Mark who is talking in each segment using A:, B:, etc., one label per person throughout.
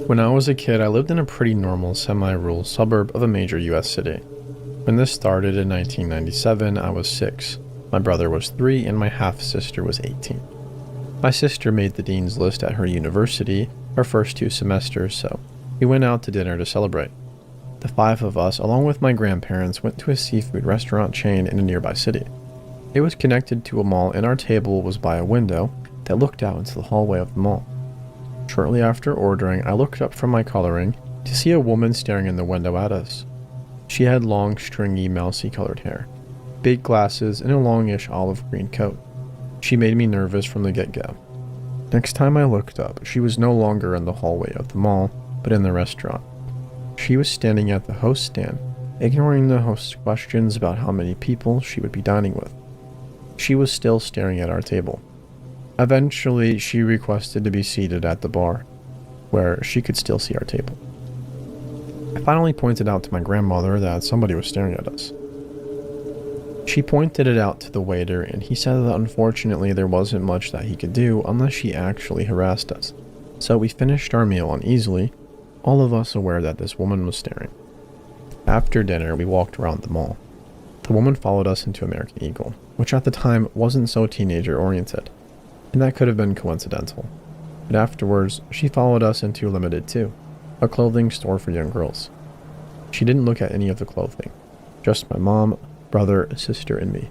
A: When I was a kid, I lived in a pretty normal, semi-rural suburb of a major US city. When this started in 1997, I was 6. My brother was 3 and my half-sister was 18. My sister made the dean's list at her university her first 2 semesters, so we went out to dinner to celebrate. The 5 of us, along with my grandparents, went to a seafood restaurant chain in a nearby city. It was connected to a mall and our table was by a window that looked out into the hallway of the mall. Shortly after ordering, I looked up from my coloring to see a woman staring in the window at us. She had long, stringy, mousy-colored hair, big glasses, and a longish olive-green coat. She made me nervous from the get-go. Next time I looked up, she was no longer in the hallway of the mall, but in the restaurant. She was standing at the host stand, ignoring the host's questions about how many people she would be dining with. She was still staring at our table. Eventually, she requested to be seated at the bar, where she could still see our table. I finally pointed out to my grandmother that somebody was staring at us. She pointed it out to the waiter, and he said that unfortunately there wasn't much that he could do unless she actually harassed us. So we finished our meal uneasily, all of us aware that this woman was staring. After dinner, we walked around the mall. The woman followed us into American Eagle, which at the time wasn't so teenager-oriented, and that could have been coincidental. But afterwards, she followed us into Limited Too, a clothing store for young girls. She didn't look at any of the clothing, just my mom, brother, sister, and me.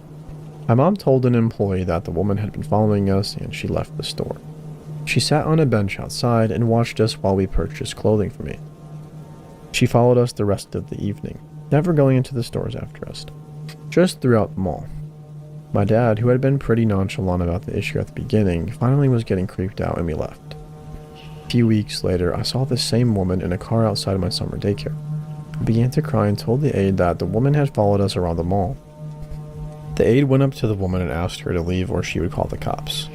A: My mom told an employee that the woman had been following us and she left the store. She sat on a bench outside and watched us while we purchased clothing for me. She followed us the rest of the evening, never going into the stores after us, just throughout the mall. My dad, who had been pretty nonchalant about the issue at the beginning, finally was getting creeped out and we left. A few weeks later, I saw the same woman in a car outside of my summer daycare. I began to cry and told the aide that the woman had followed us around the mall. The aide went up to the woman and asked her to leave or she would call the cops.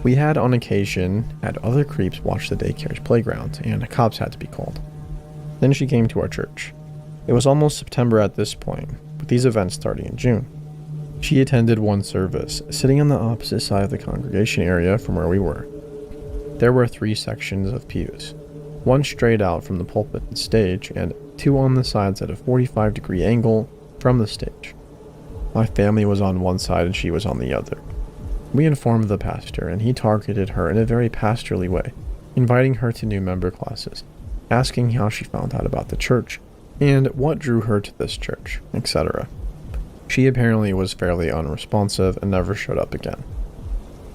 A: We had on occasion had other creeps watch the daycare's playground and the cops had to be called. Then she came to our church. It was almost September at this point, with these events starting in June. She attended one service, sitting on the opposite side of the congregation area from where we were. There were 3 sections of pews, one straight out from the pulpit and stage, and 2 on the sides at a 45-degree angle from the stage. My family was on one side and she was on the other. We informed the pastor, and he targeted her in a very pastorally way, inviting her to new member classes, asking how she found out about the church, and what drew her to this church, etc. She apparently was fairly unresponsive and never showed up again.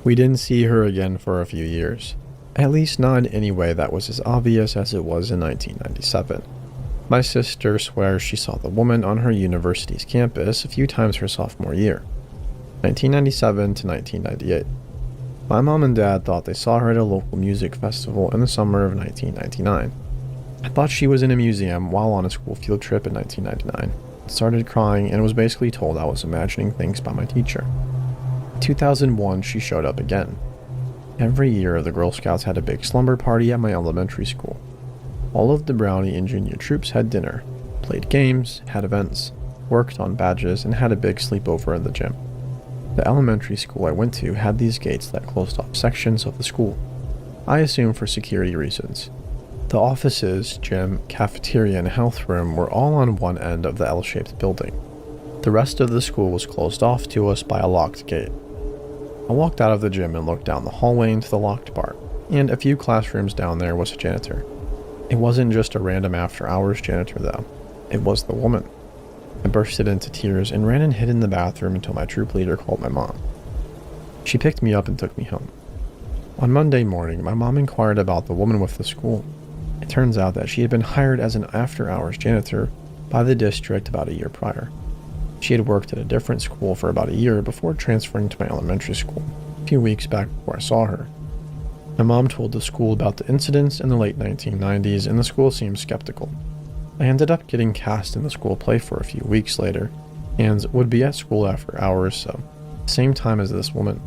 A: We didn't see her again for a few years, at least not in any way that was as obvious as it was in 1997. My sister swears she saw the woman on her university's campus a few times her sophomore year, 1997 to 1998. My mom and dad thought they saw her at a local music festival in the summer of 1999. I thought she was in a museum while on a school field trip in 1999. Started crying and was basically told I was imagining things by my teacher. In 2001, she showed up again. Every year, the Girl Scouts had a big slumber party at my elementary school. All of the brownie and junior troops had dinner, played games, had events, worked on badges, and had a big sleepover in the gym. The elementary school I went to had these gates that closed off sections of the school, I assume for security reasons. The offices, gym, cafeteria, and health room were all on one end of the L-shaped building. The rest of the school was closed off to us by a locked gate. I walked out of the gym and looked down the hallway into the locked part, and a few classrooms down there was a janitor. It wasn't just a random after-hours janitor though, it was the woman. I bursted into tears and ran and hid in the bathroom until my troop leader called my mom. She picked me up and took me home. On Monday morning, my mom inquired about the woman with the school. It turns out that she had been hired as an after-hours janitor by the district about a year prior. She had worked at a different school for about a year before transferring to my elementary school, a few weeks back before I saw her. My mom told the school about the incidents in the late 1990s, and the school seemed skeptical. I ended up getting cast in the school play for a few weeks later, and would be at school after hours, so same time as this woman.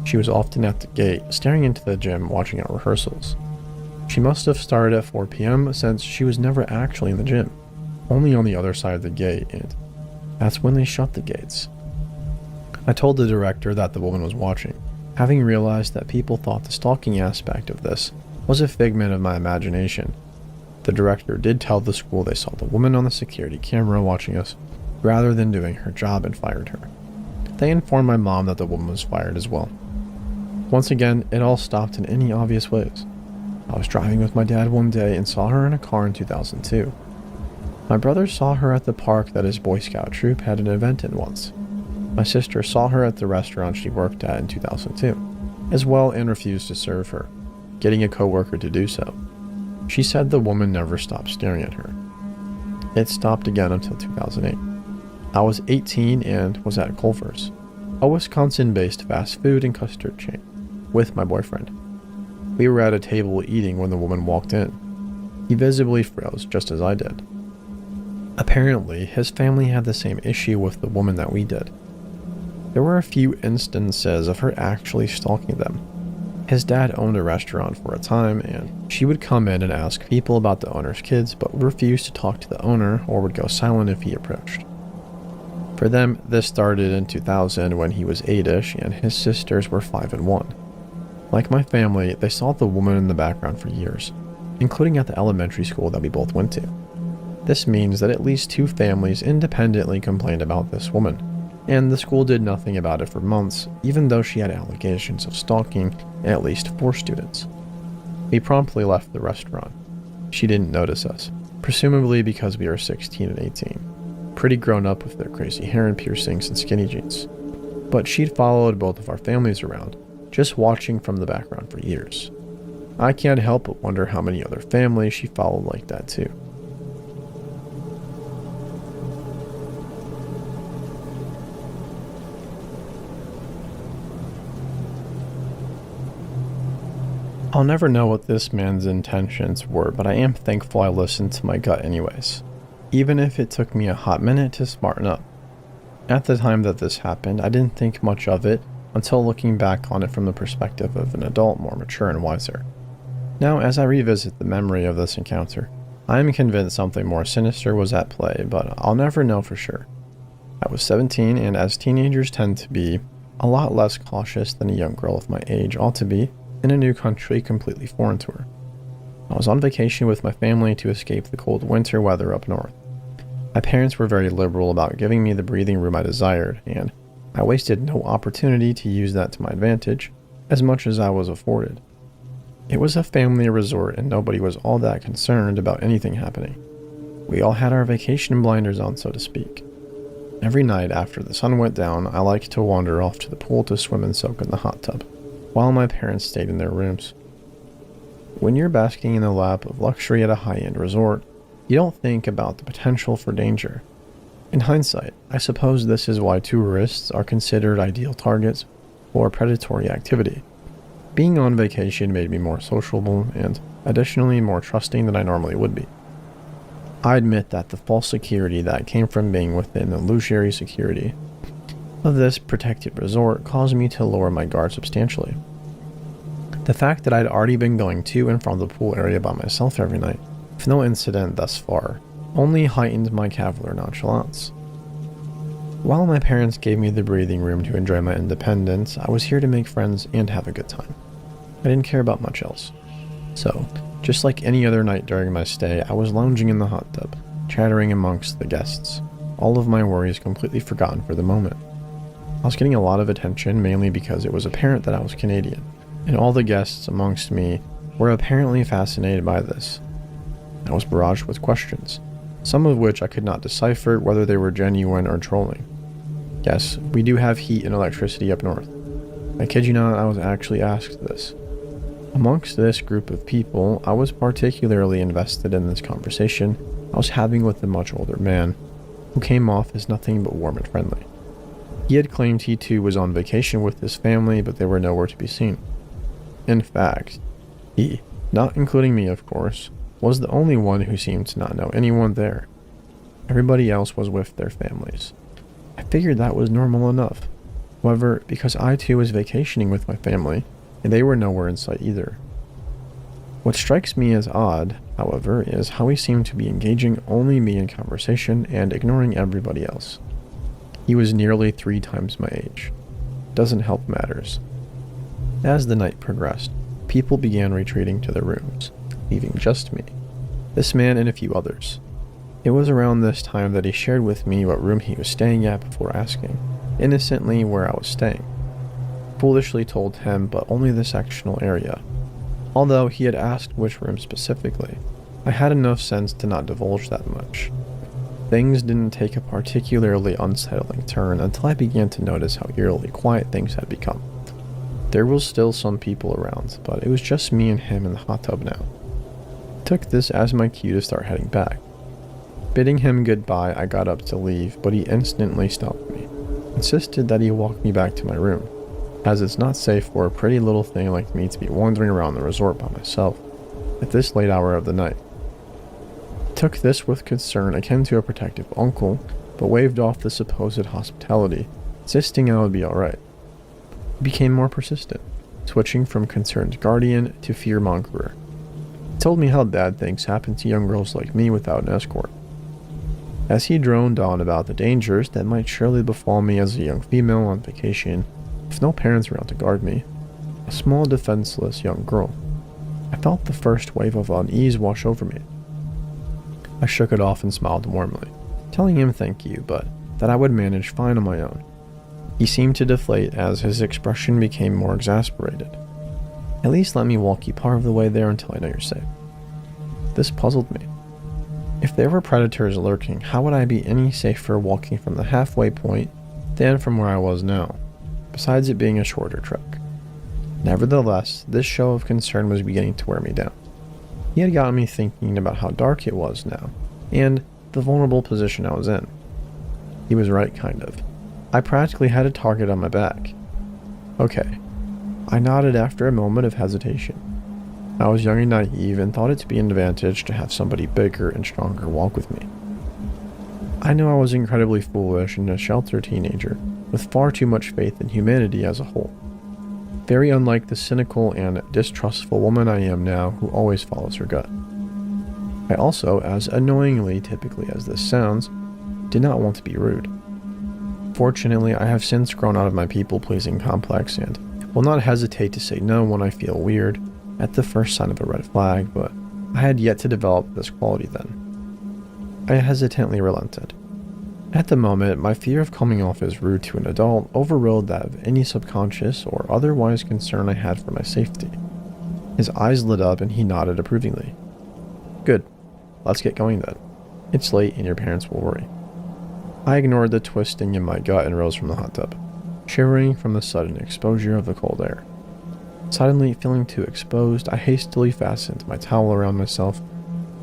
A: She was often at the gate, staring into the gym, watching our rehearsals. She must have started at 4 p.m. since she was never actually in the gym, only on the other side of the gate, and that's when they shut the gates. I told the director that the woman was watching, having realized that people thought the stalking aspect of this was a figment of my imagination. The director did tell the school they saw the woman on the security camera watching us rather than doing her job and fired her. They informed my mom that the woman was fired as well. Once again, it all stopped in any obvious ways. I was driving with my dad one day and saw her in a car in 2002. My brother saw her at the park that his Boy Scout troop had an event in once. My sister saw her at the restaurant she worked at in 2002, as well, and refused to serve her, getting a coworker to do so. She said the woman never stopped staring at her. It stopped again until 2008. I was 18 and was at Culver's, a Wisconsin-based fast food and custard chain, with my boyfriend. We were at a table eating when the woman walked in. He visibly froze, just as I did. Apparently, his family had the same issue with the woman that we did. There were a few instances of her actually stalking them. His dad owned a restaurant for a time, and she would come in and ask people about the owner's kids, but refused to talk to the owner or would go silent if he approached. For them, this started in 2000 when he was 8-ish and his sisters were 5 and 1. Like my family, they saw the woman in the background for years, including at the elementary school that we both went to. This means that at least 2 families independently complained about this woman, and the school did nothing about it for months, even though she had allegations of stalking at least 4 students. We promptly left the restaurant. She didn't notice us, presumably because we were 16 and 18, pretty grown up with their crazy hair and piercings and skinny jeans. But she'd followed both of our families around, just watching from the background for years. I can't help but wonder how many other families she followed like that too. I'll never know what this man's intentions were, but I am thankful I listened to my gut anyways, even if it took me a hot minute to smarten up. At the time that this happened, I didn't think much of it until looking back on it from the perspective of an adult more mature and wiser. Now, as I revisit the memory of this encounter, I am convinced something more sinister was at play, but I'll never know for sure. I was 17, and as teenagers tend to be, a lot less cautious than a young girl of my age ought to be, in a new country completely foreign to her. I was on vacation with my family to escape the cold winter weather up north. My parents were very liberal about giving me the breathing room I desired, and I wasted no opportunity to use that to my advantage, as much as I was afforded. It was a family resort and nobody was all that concerned about anything happening. We all had our vacation blinders on, so to speak. Every night after the sun went down, I liked to wander off to the pool to swim and soak in the hot tub, while my parents stayed in their rooms. When you're basking in the lap of luxury at a high-end resort, you don't think about the potential for danger. In hindsight, I suppose this is why tourists are considered ideal targets for predatory activity. Being on vacation made me more sociable and, additionally, more trusting than I normally would be. I admit that the false security that came from being within the illusory security of this protected resort caused me to lower my guard substantially. The fact that I'd already been going to and from the pool area by myself every night, with no incident thus far, only heightened my cavalier nonchalance. While my parents gave me the breathing room to enjoy my independence, I was here to make friends and have a good time. I didn't care about much else. So, just like any other night during my stay, I was lounging in the hot tub, chattering amongst the guests, all of my worries completely forgotten for the moment. I was getting a lot of attention, mainly because it was apparent that I was Canadian, and all the guests amongst me were apparently fascinated by this. I was barraged with questions, some of which I could not decipher whether they were genuine or trolling. Yes, we do have heat and electricity up north. I kid you not, I was actually asked this. Amongst this group of people, I was particularly invested in this conversation I was having with a much older man, who came off as nothing but warm and friendly. He had claimed he too was on vacation with his family, but they were nowhere to be seen. In fact, he, not including me of course, was the only one who seemed to not know anyone there. Everybody else was with their families. I figured that was normal enough. However, because I too was vacationing with my family, and they were nowhere in sight either. What strikes me as odd, however, is how he seemed to be engaging only me in conversation and ignoring everybody else. He was nearly 3 times my age. Doesn't help matters. As the night progressed, people began retreating to their rooms, leaving just me, this man and a few others. It was around this time that he shared with me what room he was staying at before asking, innocently, where I was staying. Foolishly told him, but only the sectional area. Although he had asked which room specifically, I had enough sense to not divulge that much. Things didn't take a particularly unsettling turn until I began to notice how eerily quiet things had become. There was still some people around, but it was just me and him in the hot tub now. I took this as my cue to start heading back. Bidding him goodbye, I got up to leave, but he instantly stopped me, insisted that he walk me back to my room, as it's not safe for a pretty little thing like me to be wandering around the resort by myself at this late hour of the night. I took this with concern akin to a protective uncle, but waved off the supposed hospitality, insisting I would be alright. He became more persistent, switching from concerned guardian to fear-mongerer. He told me how bad things happen to young girls like me without an escort. As he droned on about the dangers that might surely befall me as a young female on vacation, with no parents around to guard me, a small defenseless young girl, I felt the first wave of unease wash over me. I shook it off and smiled warmly, telling him thank you, but that I would manage fine on my own. He seemed to deflate as his expression became more exasperated. At least let me walk you part of the way there until I know you're safe. This puzzled me. If there were predators lurking, how would I be any safer walking from the halfway point than from where I was now, besides it being a shorter trek? Nevertheless, this show of concern was beginning to wear me down. He had gotten me thinking about how dark it was now, and the vulnerable position I was in. He was right, kind of. I practically had a target on my back. Okay. I nodded after a moment of hesitation. I was young and naive and thought it to be an advantage to have somebody bigger and stronger walk with me. I knew I was incredibly foolish and a sheltered teenager, with far too much faith in humanity as a whole. Very unlike the cynical and distrustful woman I am now who always follows her gut. I also, as annoyingly typically as this sounds, did not want to be rude. Fortunately, I have since grown out of my people-pleasing complex and will not hesitate to say no when I feel weird at the first sign of a red flag, but I had yet to develop this quality then. I hesitantly relented. At the moment, my fear of coming off as rude to an adult overrode that of any subconscious or otherwise concern I had for my safety. His eyes lit up and he nodded approvingly. Good. Let's get going then. It's late and your parents will worry. I ignored the twisting in my gut and rose from the hot tub, shivering from the sudden exposure of the cold air. Suddenly feeling too exposed, I hastily fastened my towel around myself,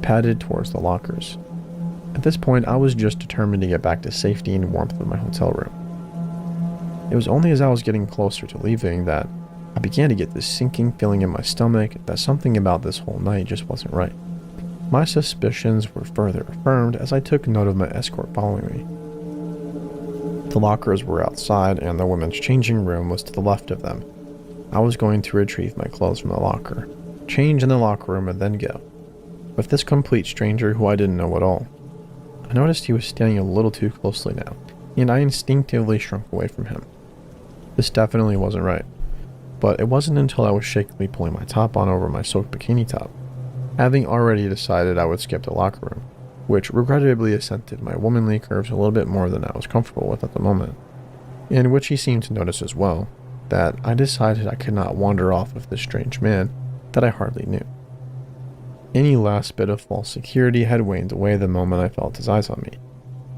A: padded towards the lockers. At this point, I was just determined to get back to safety and warmth of my hotel room. It was only as I was getting closer to leaving that I began to get this sinking feeling in my stomach that something about this whole night just wasn't right. My suspicions were further affirmed as I took note of my escort following me. The lockers were outside and the women's changing room was to the left of them. I was going to retrieve my clothes from the locker, change in the locker room, and then go. With this complete stranger who I didn't know at all. I noticed he was standing a little too closely now, and I instinctively shrunk away from him. This definitely wasn't right, but it wasn't until I was shakily pulling my top on over my soaked bikini top, having already decided I would skip the locker room, which regrettably accented my womanly curves a little bit more than I was comfortable with at the moment, and which he seemed to notice as well, that I decided I could not wander off with this strange man that I hardly knew. Any last bit of false security had waned away the moment I felt his eyes on me,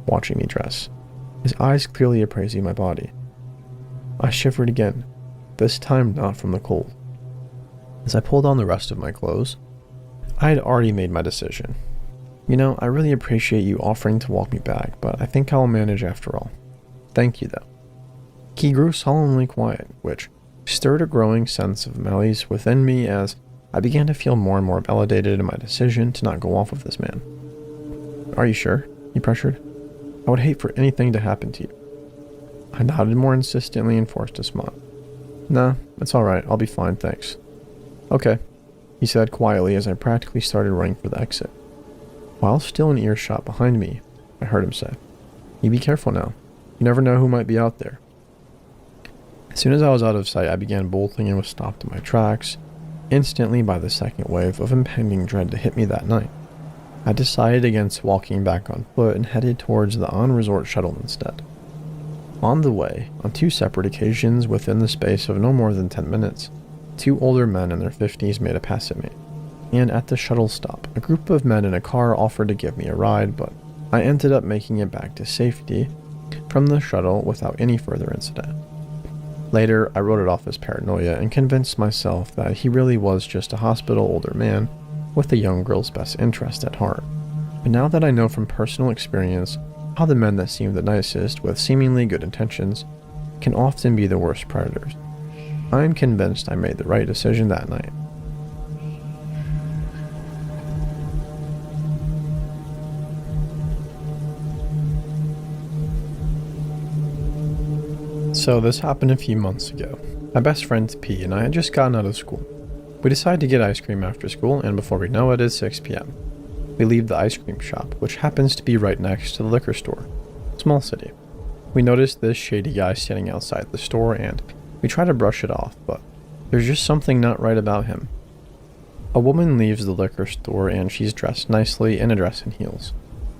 A: watching me dress, his eyes clearly appraising my body. I shivered again, this time not from the cold. As I pulled on the rest of my clothes, I had already made my decision. You know, I really appreciate you offering to walk me back, but I think I'll manage after all. Thank you, though. He grew solemnly quiet, which stirred a growing sense of malaise within me as I began to feel more and more validated in my decision to not go off with this man. Are you sure? He pressured. I would hate for anything to happen to you. I nodded more insistently and forced a smile. Nah, it's alright, I'll be fine, thanks. Okay, he said quietly as I practically started running for the exit. While still in earshot behind me, I heard him say, You be careful now. You never know who might be out there. As soon as I was out of sight, I began bolting and was stopped in my tracks, instantly by the second wave of impending dread to hit me that night. I decided against walking back on foot and headed towards the on-resort shuttle instead. On the way, on 2 separate occasions within the space of no more than 10 minutes, 2 older men in their 50s made a pass at me. And at the shuttle stop, a group of men in a car offered to give me a ride, but I ended up making it back to safety from the shuttle without any further incident. Later, I wrote it off as paranoia and convinced myself that he really was just a hospital older man with a young girl's best interest at heart. But now that I know from personal experience how the men that seem the nicest with seemingly good intentions can often be the worst predators, I am convinced I made the right decision that night. So this happened a few months ago. My best friend P and I had just gotten out of school. We decided to get ice cream after school, and before we know it, it's 6 p.m. We leave the ice cream shop, which happens to be right next to the liquor store. Small city. We notice this shady guy standing outside the store, and we try to brush it off, but there's just something not right about him. A woman leaves the liquor store, and she's dressed nicely in a dress and heels.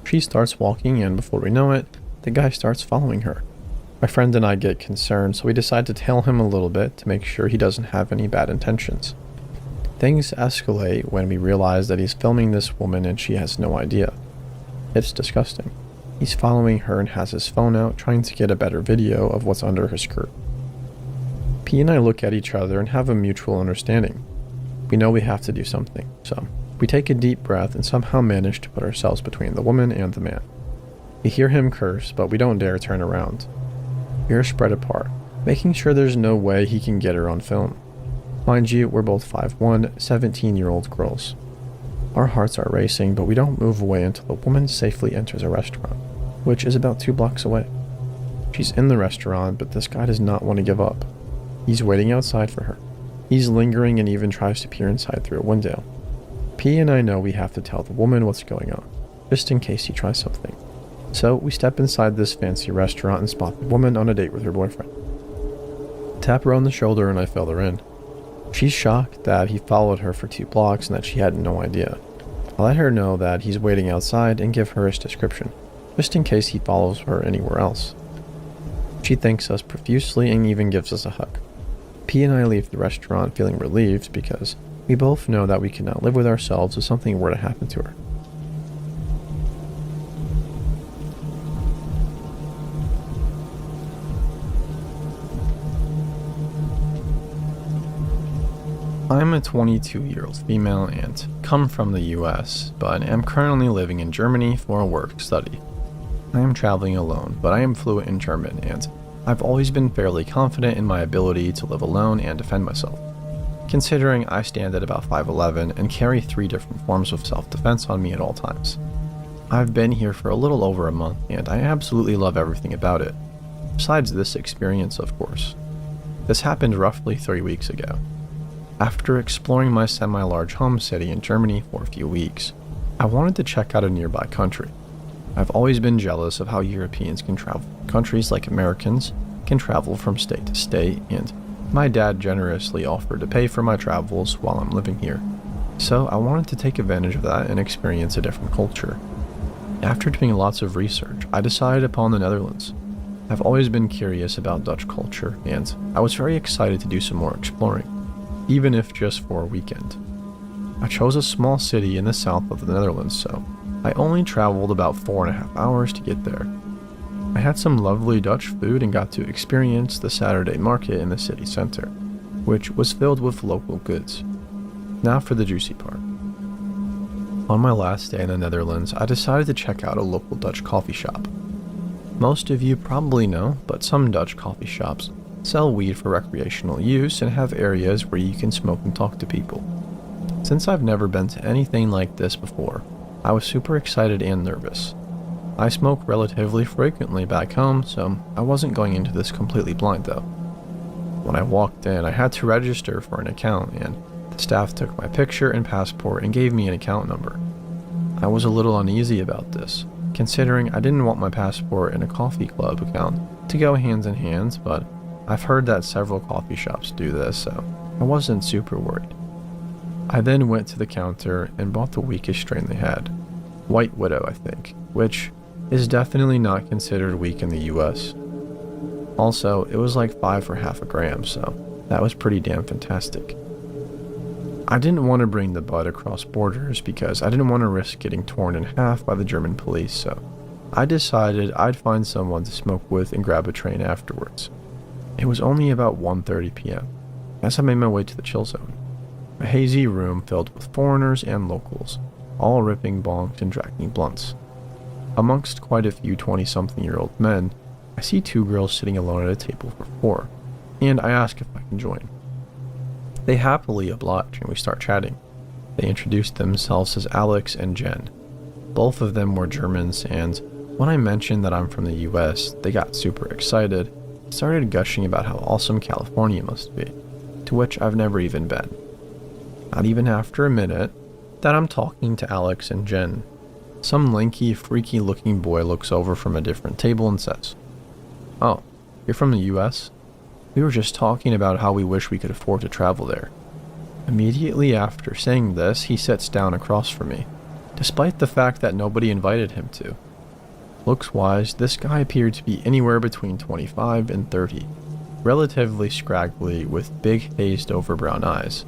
A: She starts walking, and before we know it, the guy starts following her. My friend and I get concerned, so we decide to tail him a little bit to make sure he doesn't have any bad intentions. Things escalate when we realize that he's filming this woman and she has no idea. It's disgusting. He's following her and has his phone out, trying to get a better video of what's under her skirt. P and I look at each other and have a mutual understanding. We know we have to do something, so we take a deep breath and somehow manage to put ourselves between the woman and the man. We hear him curse, but we don't dare turn around. We are spread apart, making sure there's no way he can get her on film. Mind you, we're both 5'1", 17-year-old girls. Our hearts are racing, but we don't move away until the woman safely enters a restaurant, which is about 2 blocks away. She's in the restaurant, but this guy does not want to give up. He's waiting outside for her. He's lingering and even tries to peer inside through a window. P and I know we have to tell the woman what's going on, just in case he tries something. So we step inside this fancy restaurant and spot the woman on a date with her boyfriend. Tap her on the shoulder and I fill her in. She's shocked that he followed her for 2 blocks and that she had no idea. I let her know that he's waiting outside and give her his description, just in case he follows her anywhere else. She thanks us profusely and even gives us a hug. P and I leave the restaurant feeling relieved because we both know that we cannot live with ourselves if something were to happen to her. I'm a 22-year-old female and come from the US, but am currently living in Germany for a work study. I am traveling alone, but I am fluent in German, and I've always been fairly confident in my ability to live alone and defend myself, considering I stand at about 5'11" and carry 3 different forms of self-defense on me at all times. I've been here for a little over a month, and I absolutely love everything about it, besides this experience, of course. This happened roughly 3 weeks ago. After exploring my semi-large home city in Germany for a few weeks, I wanted to check out a nearby country. I've always been jealous of how Europeans can travel. Countries like Americans can travel from state to state, and my dad generously offered to pay for my travels while I'm living here. So I wanted to take advantage of that and experience a different culture. After doing lots of research, I decided upon the Netherlands. I've always been curious about Dutch culture, and I was very excited to do some more exploring, even if just for a weekend. I chose a small city in the south of the Netherlands, so I only traveled about 4.5 hours to get there. I had some lovely Dutch food and got to experience the Saturday market in the city center, which was filled with local goods. Now for the juicy part. On my last day in the Netherlands, I decided to check out a local Dutch coffee shop. Most of you probably know, but some Dutch coffee shops sell weed for recreational use and have areas where you can smoke and talk to people. Since I've never been to anything like this before, I was super excited and nervous. I smoke relatively frequently back home, so I wasn't going into this completely blind though. When I walked in, I had to register for an account, and the staff took my picture and passport and gave me an account number. I was a little uneasy about this, considering I didn't want my passport and a coffee club account to go hands in hand, but I've heard that several coffee shops do this, so I wasn't super worried. I then went to the counter and bought the weakest strain they had. White Widow, I think, which is definitely not considered weak in the US. Also, it was like 5 for half a gram, so that was pretty damn fantastic. I didn't want to bring the bud across borders because I didn't want to risk getting torn in half by the German police, so I decided I'd find someone to smoke with and grab a train afterwards. It was only about 1:30 p.m. as I made my way to the chill zone, a hazy room filled with foreigners and locals, all ripping bongs and dragging blunts. Amongst quite a few 20-something-year-old men, I see 2 girls sitting alone at a table for 4, and I ask if I can join. They happily oblige and we start chatting. They introduced themselves as Alex and Jen. Both of them were Germans, and when I mentioned that I'm from the US, they got super excited, started gushing about how awesome California must be, to which I've never even been. Not even after a minute that I'm talking to Alex and Jen, some lanky, freaky looking boy looks over from a different table and says, "Oh, you're from the US? We were just talking about how we wish we could afford to travel there." Immediately after saying this, he sits down across from me, despite the fact that nobody invited him to. Looks-wise, this guy appeared to be anywhere between 25 and 30, relatively scraggly with big hazed-over brown eyes,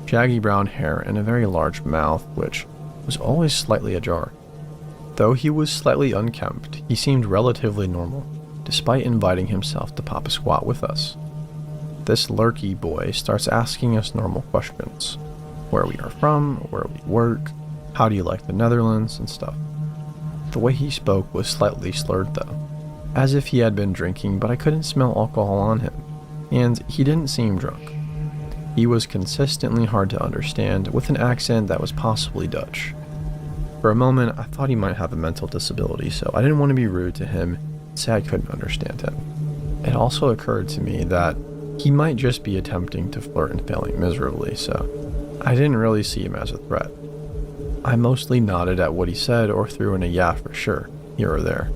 A: shaggy brown hair, and a very large mouth, which was always slightly ajar. Though he was slightly unkempt, he seemed relatively normal, despite inviting himself to pop a squat with us. This lurky boy starts asking us normal questions. Where we are from, where we work, how do you like the Netherlands, and stuff. The way he spoke was slightly slurred though, as if he had been drinking, but I couldn't smell alcohol on him, and he didn't seem drunk. He was consistently hard to understand, with an accent that was possibly Dutch. For a moment, I thought he might have a mental disability, so I didn't want to be rude to him and say I couldn't understand him. It also occurred to me that he might just be attempting to flirt and failing miserably, so I didn't really see him as a threat. I mostly nodded at what he said or threw in a yeah for sure, here or there,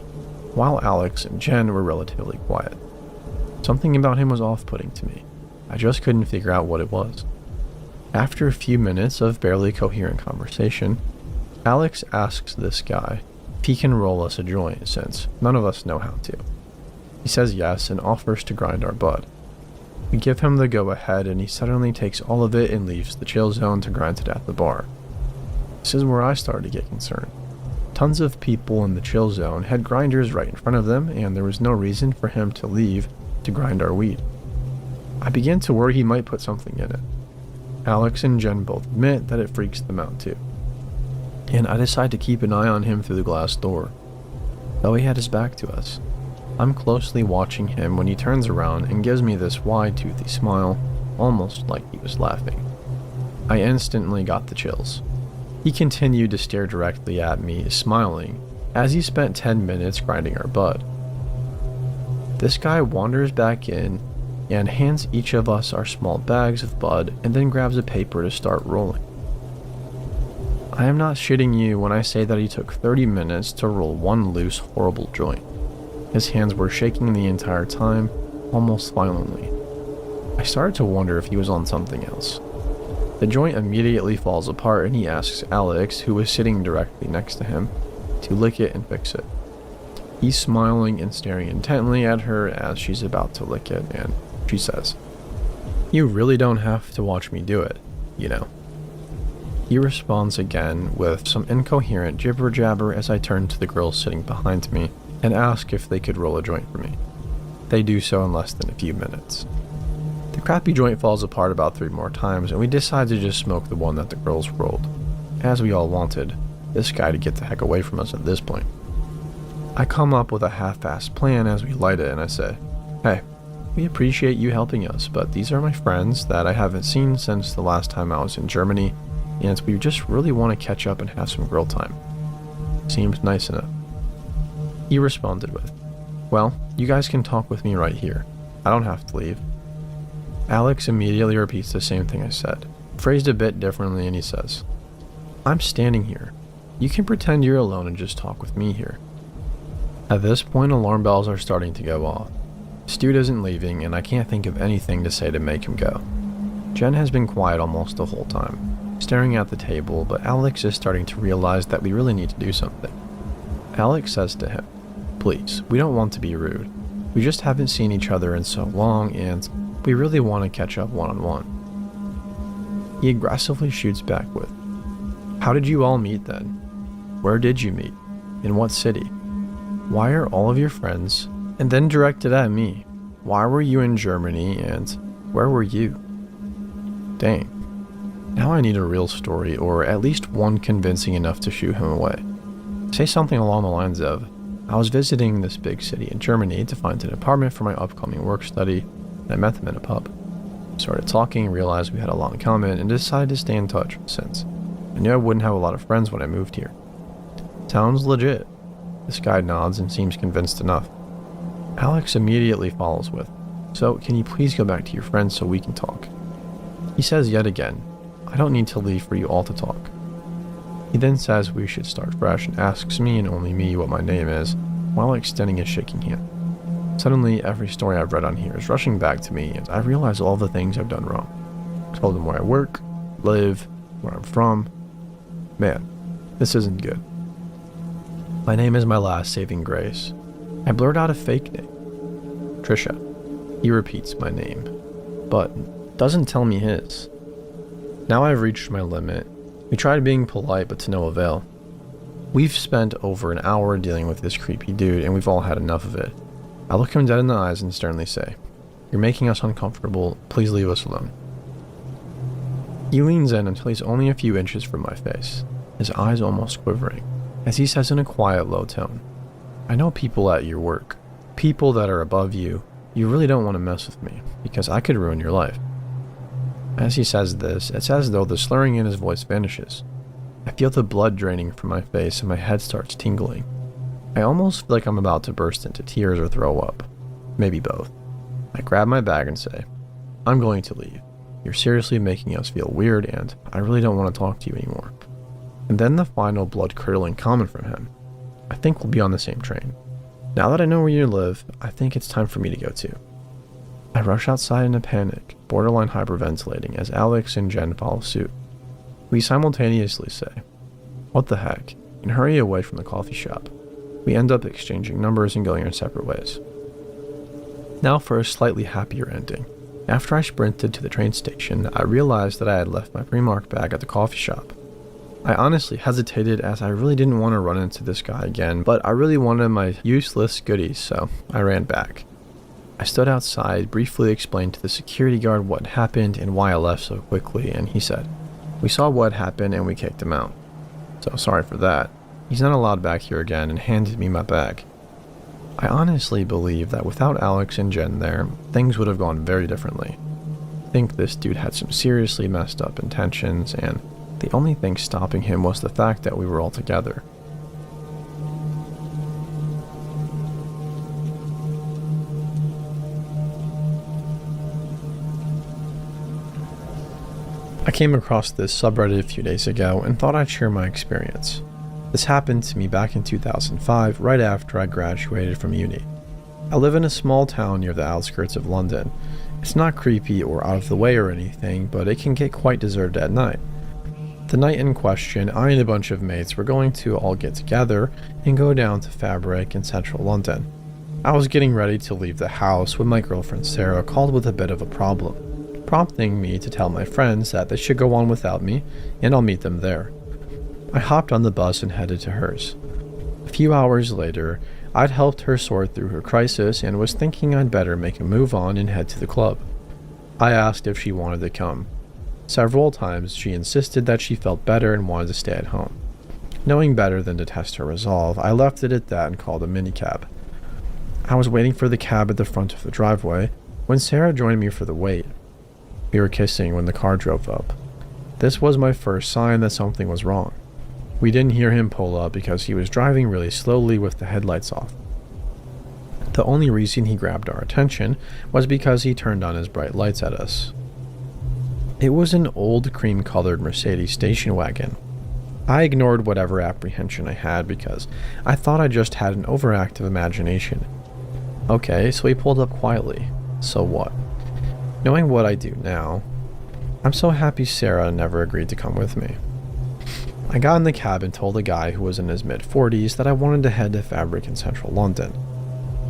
A: while Alex and Jen were relatively quiet. Something about him was off-putting to me. I just couldn't figure out what it was. After a few minutes of barely coherent conversation, Alex asks this guy if he can roll us a joint since none of us know how to. He says yes and offers to grind our bud. We give him the go-ahead and he suddenly takes all of it and leaves the chill zone to grind it at the bar. This is where I started to get concerned. Tons of people in the chill zone had grinders right in front of them, and there was no reason for him to leave to grind our weed. I began to worry he might put something in it. Alex and Jen both admit that it freaks them out too, and I decide to keep an eye on him through the glass door. Though he had his back to us, I'm closely watching him when he turns around and gives me this wide toothy smile, almost like he was laughing. I instantly got the chills. He continued to stare directly at me, smiling, as he spent 10 minutes grinding our bud. This guy wanders back in and hands each of us our small bags of bud and then grabs a paper to start rolling. I am not shitting you when I say that he took 30 minutes to roll one loose, horrible joint. His hands were shaking the entire time, almost violently. I started to wonder if he was on something else. The joint immediately falls apart and he asks Alex, who was sitting directly next to him, to lick it and fix it. He's smiling and staring intently at her as she's about to lick it, and she says, "You really don't have to watch me do it, you know." He responds again with some incoherent jibber-jabber as I turn to the girls sitting behind me and ask if they could roll a joint for me. They do so in less than a few minutes. The crappy joint falls apart about 3 more times, and we decide to just smoke the one that the girls rolled, as we all wanted this guy to get the heck away from us at this point. I come up with a half-assed plan as we light it, and I say, "Hey, we appreciate you helping us, but these are my friends that I haven't seen since the last time I was in Germany, and we just really want to catch up and have some girl time. Seems nice enough." He responded with, "Well, you guys can talk with me right here. I don't have to leave." Alex immediately repeats the same thing I said, phrased a bit differently, and he says, "I'm standing here. You can pretend you're alone and just talk with me here." At this point, alarm bells are starting to go off. Stu isn't leaving, and I can't think of anything to say to make him go. Jen has been quiet almost the whole time. staring at the table, but Alex is starting to realize that we really need to do something. Alex says to him, "Please, we don't want to be rude. We just haven't seen each other in so long, and we really want to catch up one-on-one." He aggressively shoots back with, "How did you all meet then? Where did you meet? In what city? Why are all of your friends?" And then directed at me, "Why were you in Germany, and where were you?" Dang. Now I need a real story, or at least one convincing enough to shoo him away. Say something along the lines of, "I was visiting this big city in Germany to find an apartment for my upcoming work study, and I met them in a pub. Started talking, realized we had a lot in common, and decided to stay in touch since I knew I wouldn't have a lot of friends when I moved here." Sounds legit. This guy nods and seems convinced enough. Alex immediately follows with, "So, can you please go back to your friends so we can talk?" He says yet again, "I don't need to leave for you all to talk." He then says we should start fresh and asks me and only me what my name is, while extending his shaking hand. Suddenly, every story I've read on here is rushing back to me, and I realize all the things I've done wrong. I told him where I work, live, where I'm from. Man, this isn't good. My name is my last saving grace. I blurt out a fake name. Trisha. He repeats my name, but doesn't tell me his. Now I've reached my limit. We tried being polite, but to no avail. We've spent over an hour dealing with this creepy dude, and we've all had enough of it. I look him dead in the eyes and sternly say, "You're making us uncomfortable. Please leave us alone." He leans in until he's only a few inches from my face, his eyes almost quivering, as he says in a quiet, low tone, "I know people at your work, people that are above you. You really don't want to mess with me, because I could ruin your life." As he says this, it's as though the slurring in his voice vanishes. I feel the blood draining from my face and my head starts tingling. I almost feel like I'm about to burst into tears or throw up. Maybe both. I grab my bag and say, "I'm going to leave. You're seriously making us feel weird, and I really don't want to talk to you anymore." And then the final blood-curdling comment from him, "I think we'll be on the same train. Now that I know where you live, I think it's time for me to go too." I rush outside in a panic, borderline hyperventilating, as Alex and Jen follow suit. We simultaneously say, "What the heck?" and hurry away from the coffee shop. We end up exchanging numbers and going our separate ways. Now for a slightly happier ending. After I sprinted to the train station, I realized that I had left my pre-marked bag at the coffee shop. I honestly hesitated, as I really didn't want to run into this guy again, but I really wanted my useless goodies, so I ran back. I stood outside, briefly explained to the security guard what happened and why I left so quickly, and he said, "We saw what happened and we kicked him out. So sorry for that. He's not allowed back here again," and handed me my bag. I honestly believe that without Alex and Jen there, things would have gone very differently. I think this dude had some seriously messed up intentions, and the only thing stopping him was the fact that we were all together. I came across this subreddit a few days ago and thought I'd share my experience. This happened to me back in 2005, right after I graduated from uni. I live in a small town near the outskirts of London. It's not creepy or out of the way or anything, but it can get quite deserted at night. The night in question, I and a bunch of mates were going to all get together and go down to Fabric in central London. I was getting ready to leave the house when my girlfriend Sarah called with a bit of a problem, prompting me to tell my friends that they should go on without me, and I'll meet them there. I hopped on the bus and headed to hers. A few hours later, I'd helped her sort through her crisis and was thinking I'd better make a move on and head to the club. I asked if she wanted to come. Several times she insisted that she felt better and wanted to stay at home. Knowing better than to test her resolve, I left it at that and called a minicab. I was waiting for the cab at the front of the driveway when Sarah joined me for the wait. We were kissing when the car drove up. This was my first sign that something was wrong. We didn't hear him pull up because he was driving really slowly with the headlights off. The only reason he grabbed our attention was because he turned on his bright lights at us. It was an old cream-colored Mercedes station wagon. I ignored whatever apprehension I had because I thought I just had an overactive imagination. Okay, so he pulled up quietly. So what? Knowing what I do now, I'm so happy Sarah never agreed to come with me. I got in the cab and told a guy who was in his mid-40s that I wanted to head to Fabric in central London.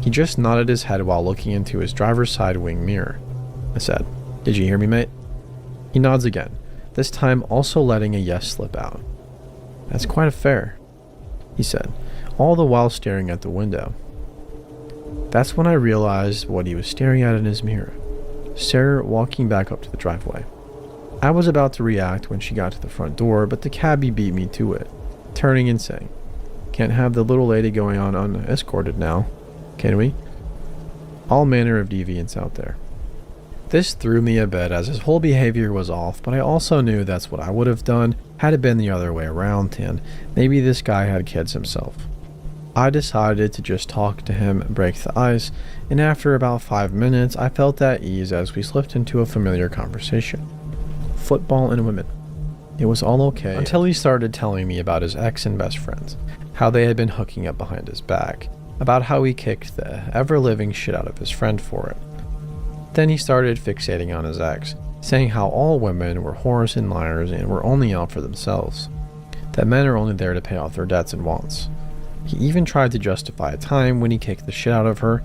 A: He just nodded his head while looking into his driver's side wing mirror. I said, "Did you hear me, mate?" He nods again, this time also letting a yes slip out. "That's quite a fare," he said, all the while staring at the window. That's when I realized what he was staring at in his mirror. Sarah walking back up to the driveway. I was about to react when she got to the front door, but the cabbie beat me to it, turning and saying, "Can't have the little lady going on unescorted now, can we?" All manner of deviance out there. This threw me a bit as his whole behavior was off, but I also knew that's what I would have done had it been the other way around, and maybe this guy had kids himself. I decided to just talk to him, break the ice, and after about 5 minutes I felt at ease as we slipped into a familiar conversation. Football and women. It was all okay until he started telling me about his ex and best friends, how they had been hooking up behind his back, about how he kicked the ever-living shit out of his friend for it. Then he started fixating on his ex, saying how all women were whores and liars and were only out for themselves, that men are only there to pay off their debts and wants. He even tried to justify a time when he kicked the shit out of her,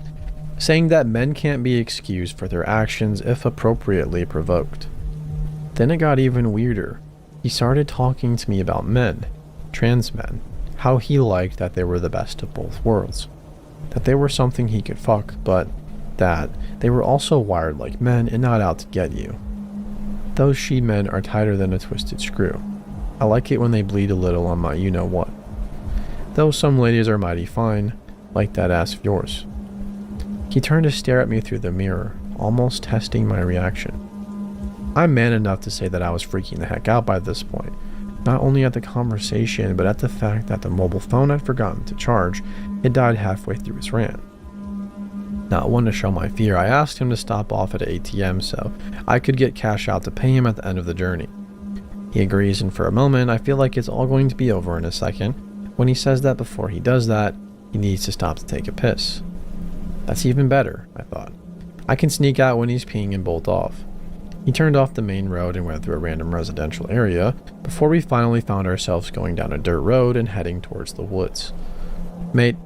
A: saying that men can't be excused for their actions if appropriately provoked. Then it got even weirder. He started talking to me about men, trans men, how he liked that they were the best of both worlds, that they were something he could fuck, but that they were also wired like men and not out to get you. Those she-men are tighter than a twisted screw. I like it when they bleed a little on my you-know-what. Though some ladies are mighty fine, like that ass of yours. He turned to stare at me through the mirror, almost testing my reaction. I'm man enough to say that I was freaking the heck out by this point, not only at the conversation, but at the fact that the mobile phone I'd forgotten to charge had died halfway through its rant. Not one to show my fear, I asked him to stop off at an ATM so I could get cash out to pay him at the end of the journey. He agrees, and for a moment I feel like it's all going to be over in a second, when he says that before he does that, he needs to stop to take a piss. That's even better, I thought. I can sneak out when he's peeing and bolt off. He turned off the main road and went through a random residential area before we finally found ourselves going down a dirt road and heading towards the woods. "Mate,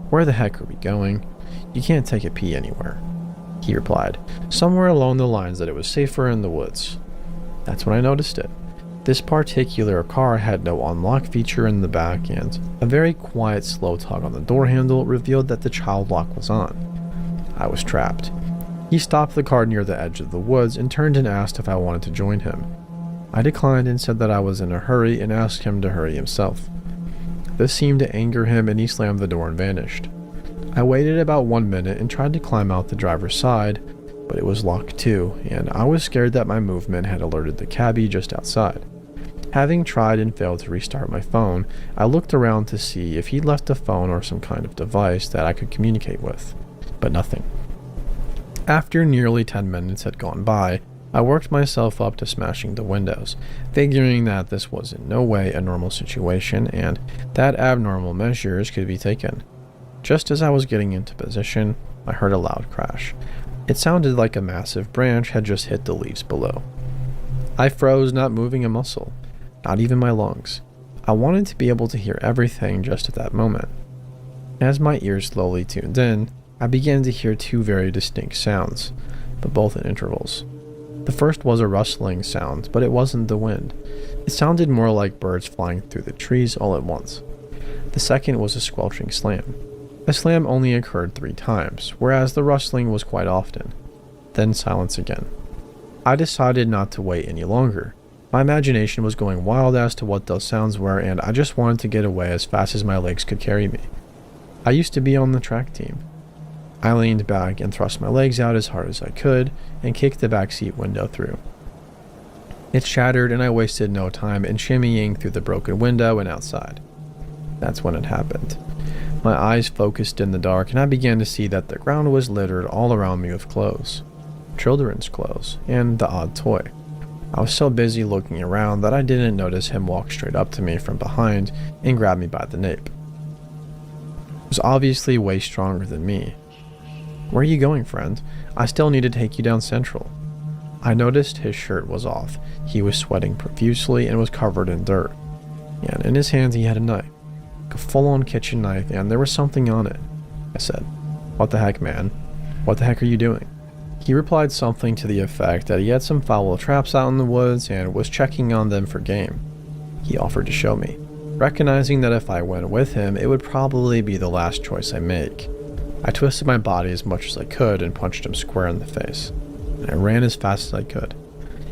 A: where the heck are we going? You can't take a pee anywhere," he replied, somewhere along the lines that it was safer in the woods. That's when I noticed it. This particular car had no unlock feature in the back, and a very quiet slow tug on the door handle revealed that the child lock was on. I was trapped. He stopped the car near the edge of the woods and turned and asked if I wanted to join him. I declined and said that I was in a hurry and asked him to hurry himself. This seemed to anger him and he slammed the door and vanished. I waited about 1 minute and tried to climb out the driver's side, but it was locked too, and I was scared that my movement had alerted the cabbie just outside. Having tried and failed to restart my phone, I looked around to see if he'd left a phone or some kind of device that I could communicate with, but nothing. After nearly 10 minutes had gone by, I worked myself up to smashing the windows, figuring that this was in no way a normal situation and that abnormal measures could be taken. Just as I was getting into position, I heard a loud crash. It sounded like a massive branch had just hit the leaves below. I froze, not moving a muscle, not even my lungs. I wanted to be able to hear everything just at that moment. As my ears slowly tuned in, I began to hear two very distinct sounds, but both in intervals. The first was a rustling sound, but it wasn't the wind. It sounded more like birds flying through the trees all at once. The second was a squelching slam. The slam only occurred 3 times, whereas the rustling was quite often. Then silence again. I decided not to wait any longer. My imagination was going wild as to what those sounds were, and I just wanted to get away as fast as my legs could carry me. I used to be on the track team. I leaned back and thrust my legs out as hard as I could and kicked the backseat window through. It shattered and I wasted no time in shimmying through the broken window and outside. That's when it happened. My eyes focused in the dark and I began to see that the ground was littered all around me with clothes. Children's clothes and the odd toy. I was so busy looking around that I didn't notice him walk straight up to me from behind and grab me by the nape. He was obviously way stronger than me. "Where are you going, friend? I still need to take you down Central." I noticed his shirt was off. He was sweating profusely and was covered in dirt. And in his hands he had a knife, like a full-on kitchen knife, and there was something on it. I said, "What the heck, man? What the heck are you doing?" He replied something to the effect that he had some foul traps out in the woods and was checking on them for game. He offered to show me, recognizing that if I went with him, it would probably be the last choice I make. I twisted my body as much as I could and punched him square in the face. And I ran as fast as I could.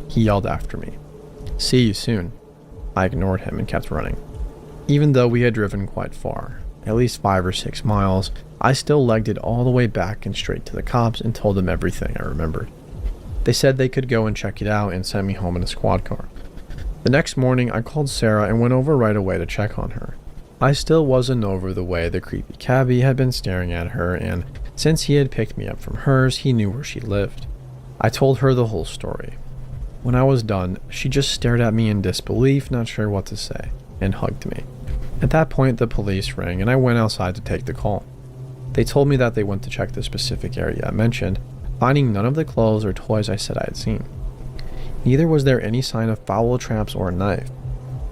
A: He yelled after me, "See you soon." I ignored him and kept running. Even though we had driven quite far, at least 5 or 6 miles, I still legged it all the way back and straight to the cops and told them everything I remembered. They said they could go and check it out and send me home in a squad car. The next morning, I called Sarah and went over right away to check on her. I still wasn't over the way the creepy cabbie had been staring at her, and since he had picked me up from hers, he knew where she lived. I told her the whole story. When I was done, she just stared at me in disbelief, not sure what to say, and hugged me. At that point, the police rang and I went outside to take the call. They told me that they went to check the specific area I mentioned, finding none of the clothes or toys I said I had seen. Neither was there any sign of foul traps or a knife.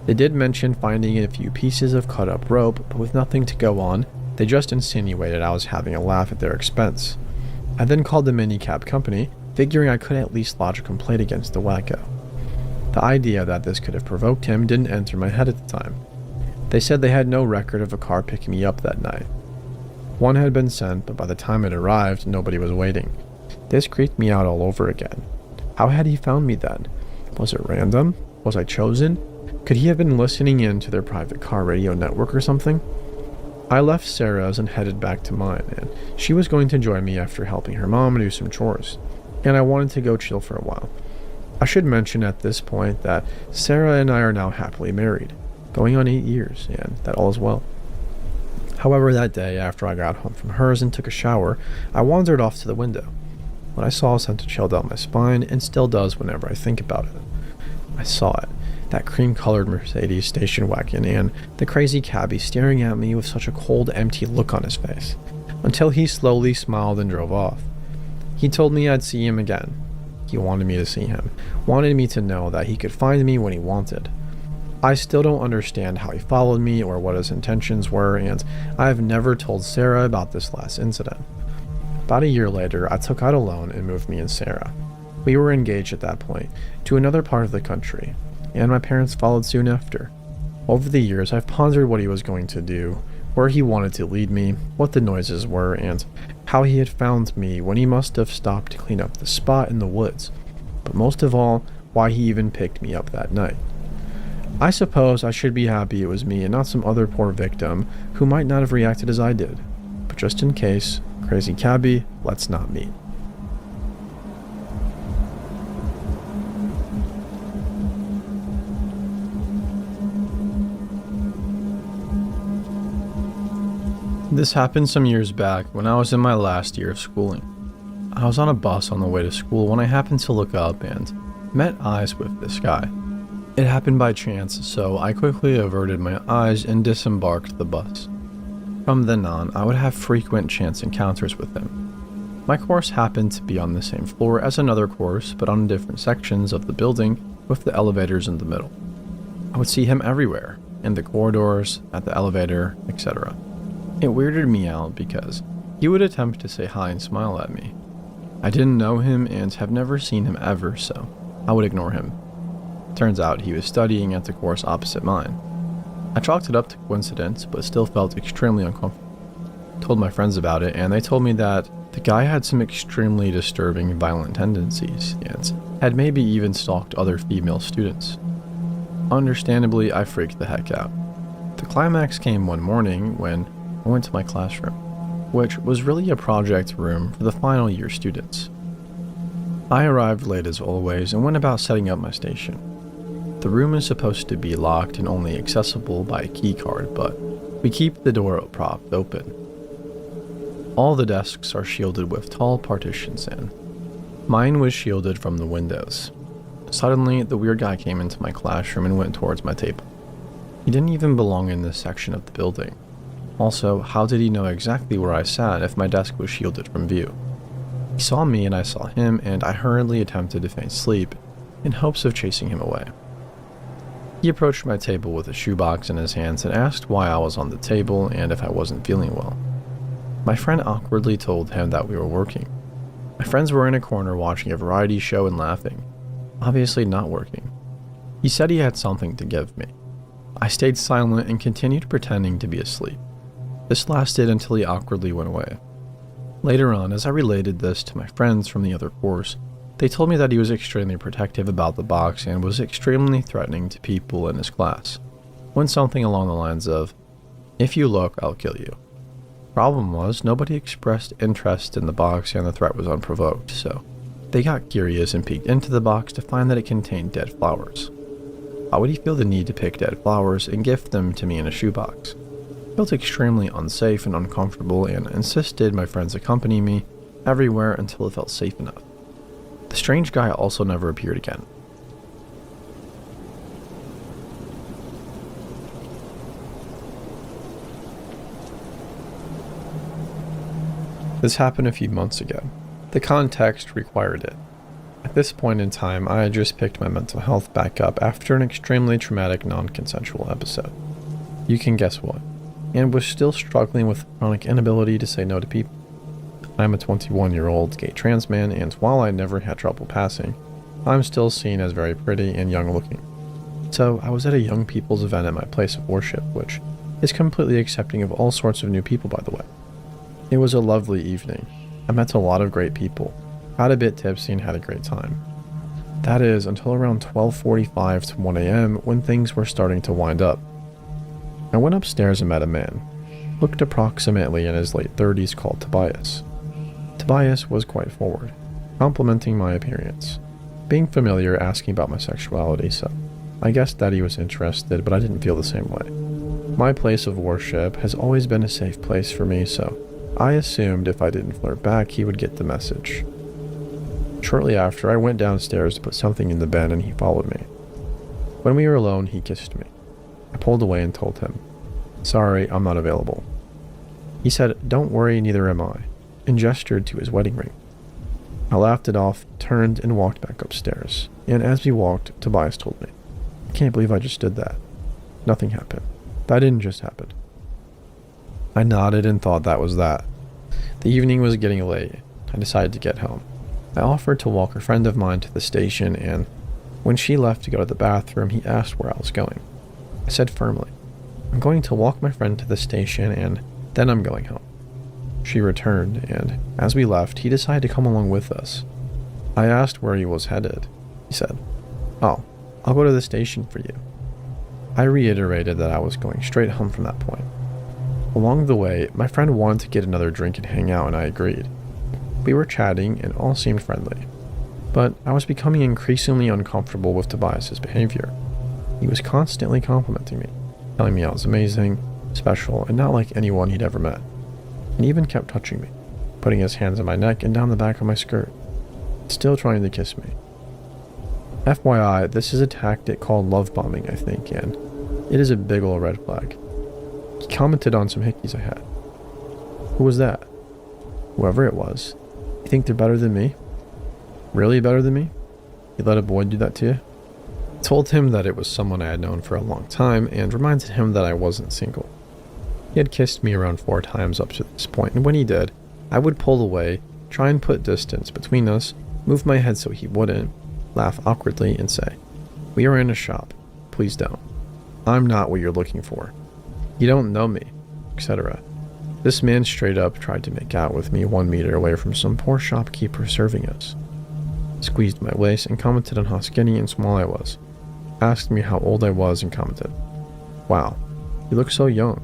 A: They did mention finding a few pieces of cut up rope, but with nothing to go on, they just insinuated I was having a laugh at their expense. I then called the minicab company, figuring I could at least lodge a complaint against the wacko. The idea that this could have provoked him didn't enter my head at the time. They said they had no record of a car picking me up that night. One had been sent, but by the time it arrived, nobody was waiting. This creeped me out all over again. How had he found me then? Was it random? Was I chosen? Could he have been listening in to their private car radio network or something? I left Sarah's and headed back to mine, and she was going to join me after helping her mom do some chores, and I wanted to go chill for a while. I should mention at this point that Sarah and I are now happily married, going on 8 years, and that all is well. However, that day, after I got home from hers and took a shower, I wandered off to the window. What I saw sent a chill down my spine, and still does whenever I think about it. I saw it, that cream-colored Mercedes station wagon, and the crazy cabbie staring at me with such a cold, empty look on his face, until he slowly smiled and drove off. He told me I'd see him again. He wanted me to see him, wanted me to know that he could find me when he wanted. I still don't understand how he followed me or what his intentions were, and I have never told Sarah about this last incident. About a year later, I took out a loan and moved me and Sarah. We were engaged at that point to another part of the country, and my parents followed soon after. Over the years, I've pondered what he was going to do, where he wanted to lead me, what the noises were, and how he had found me when he must have stopped to clean up the spot in the woods, but most of all, why he even picked me up that night. I suppose I should be happy it was me and not some other poor victim who might not have reacted as I did, but just in case, crazy cabbie, let's not meet. This happened some years back when I was in my last year of schooling. I was on a bus on the way to school when I happened to look up and met eyes with this guy. It happened by chance, so I quickly averted my eyes and disembarked the bus. From then on, I would have frequent chance encounters with him. My course happened to be on the same floor as another course, but on different sections of the building with the elevators in the middle. I would see him everywhere, in the corridors, at the elevator, etc. It weirded me out because he would attempt to say hi and smile at me. I didn't know him and have never seen him ever, so I would ignore him. Turns out he was studying at the course opposite mine. I chalked it up to coincidence, but still felt extremely uncomfortable. Told my friends about it, and they told me that the guy had some extremely disturbing violent tendencies, and had maybe even stalked other female students. Understandably, I freaked the heck out. The climax came one morning when I went to my classroom, which was really a project room for the final year students. I arrived late as always and went about setting up my station. The room is supposed to be locked and only accessible by a key card, but we keep the door propped open. All the desks are shielded with tall partitions and mine was shielded from the windows. Suddenly, the weird guy came into my classroom and went towards my table. He didn't even belong in this section of the building. Also, how did he know exactly where I sat if my desk was shielded from view? He saw me and I saw him, and I hurriedly attempted to feign sleep in hopes of chasing him away. He approached my table with a shoebox in his hands and asked why I was on the table and if I wasn't feeling well. My friend awkwardly told him that we were working. My friends were in a corner watching a variety show and laughing, obviously not working. He said he had something to give me. I stayed silent and continued pretending to be asleep. This lasted until he awkwardly went away. Later on, as I related this to my friends from the other course, they told me that he was extremely protective about the box and was extremely threatening to people in his class. Went something along the lines of, "If you look, I'll kill you." Problem was, nobody expressed interest in the box and the threat was unprovoked, so they got curious and peeked into the box to find that it contained dead flowers. Why would he feel the need to pick dead flowers and gift them to me in a shoebox? I felt extremely unsafe and uncomfortable and insisted my friends accompany me everywhere until it felt safe enough. The strange guy also never appeared again. This happened a few months ago. The context required it. At this point in time, I had just picked my mental health back up after an extremely traumatic non-consensual episode. You can guess what. And was still struggling with chronic inability to say no to people. I'm a 21-year-old gay trans man, and while I never had trouble passing, I'm still seen as very pretty and young looking. So I was at a young people's event at my place of worship, which is completely accepting of all sorts of new people, by the way. It was a lovely evening. I met a lot of great people, got a bit tipsy and had a great time. That is, until around 12:45 to 1 a.m. when things were starting to wind up. I went upstairs and met a man, looked approximately in his late 30s, called Tobias. Tobias was quite forward, complimenting my appearance, being familiar, asking about my sexuality, so I guessed that he was interested, but I didn't feel the same way. My place of worship has always been a safe place for me, so I assumed if I didn't flirt back, he would get the message. Shortly after, I went downstairs to put something in the bin and he followed me. When we were alone, he kissed me. I pulled away and told him, "Sorry, I'm not available." He said, "Don't worry, neither am I," and gestured to his wedding ring. I laughed it off, turned, and walked back upstairs. And as we walked, Tobias told me, "I can't believe I just did that. Nothing happened. That didn't just happen." I nodded and thought that was that. The evening was getting late. I decided to get home. I offered to walk a friend of mine to the station, and when she left to go to the bathroom, he asked where I was going. I said firmly, "I'm going to walk my friend to the station, and then I'm going home." She returned, and as we left, he decided to come along with us. I asked where he was headed. He said, "Oh, I'll go to the station for you." I reiterated that I was going straight home from that point. Along the way, my friend wanted to get another drink and hang out, and I agreed. We were chatting and all seemed friendly, but I was becoming increasingly uncomfortable with Tobias's behavior. He was constantly complimenting me, telling me I was amazing, special, and not like anyone he'd ever met. And even kept touching me, putting his hands on my neck and down the back of my skirt, still trying to kiss me. FYI, this is a tactic called love bombing, I think, and it is a big ol' red flag. He commented on some hickeys I had. Who was that? Whoever it was. You think they're better than me? Really better than me? You let a boy do that to you? I told him that it was someone I had known for a long time and reminded him that I wasn't single. He had kissed me around 4 times up to this point, and when he did, I would pull away, try and put distance between us, move my head so he wouldn't, laugh awkwardly, and say, "We are in a shop. Please don't. I'm not what you're looking for. You don't know me," etc. This man straight up tried to make out with me 1 meter away from some poor shopkeeper serving us. Squeezed my waist and commented on how skinny and small I was. Asked me how old I was and commented, "Wow, you look so young."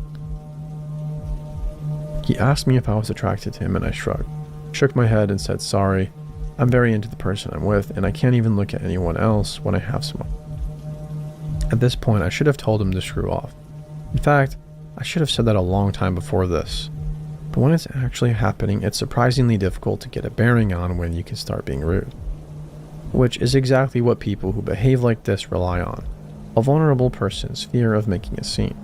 A: He asked me if I was attracted to him and I shrugged, shook my head and said, "Sorry, I'm very into the person I'm with and I can't even look at anyone else when I have someone." At this point, I should have told him to screw off. In fact, I should have said that a long time before this. But when it's actually happening, it's surprisingly difficult to get a bearing on when you can start being rude. Which is exactly what people who behave like this rely on. A vulnerable person's fear of making a scene.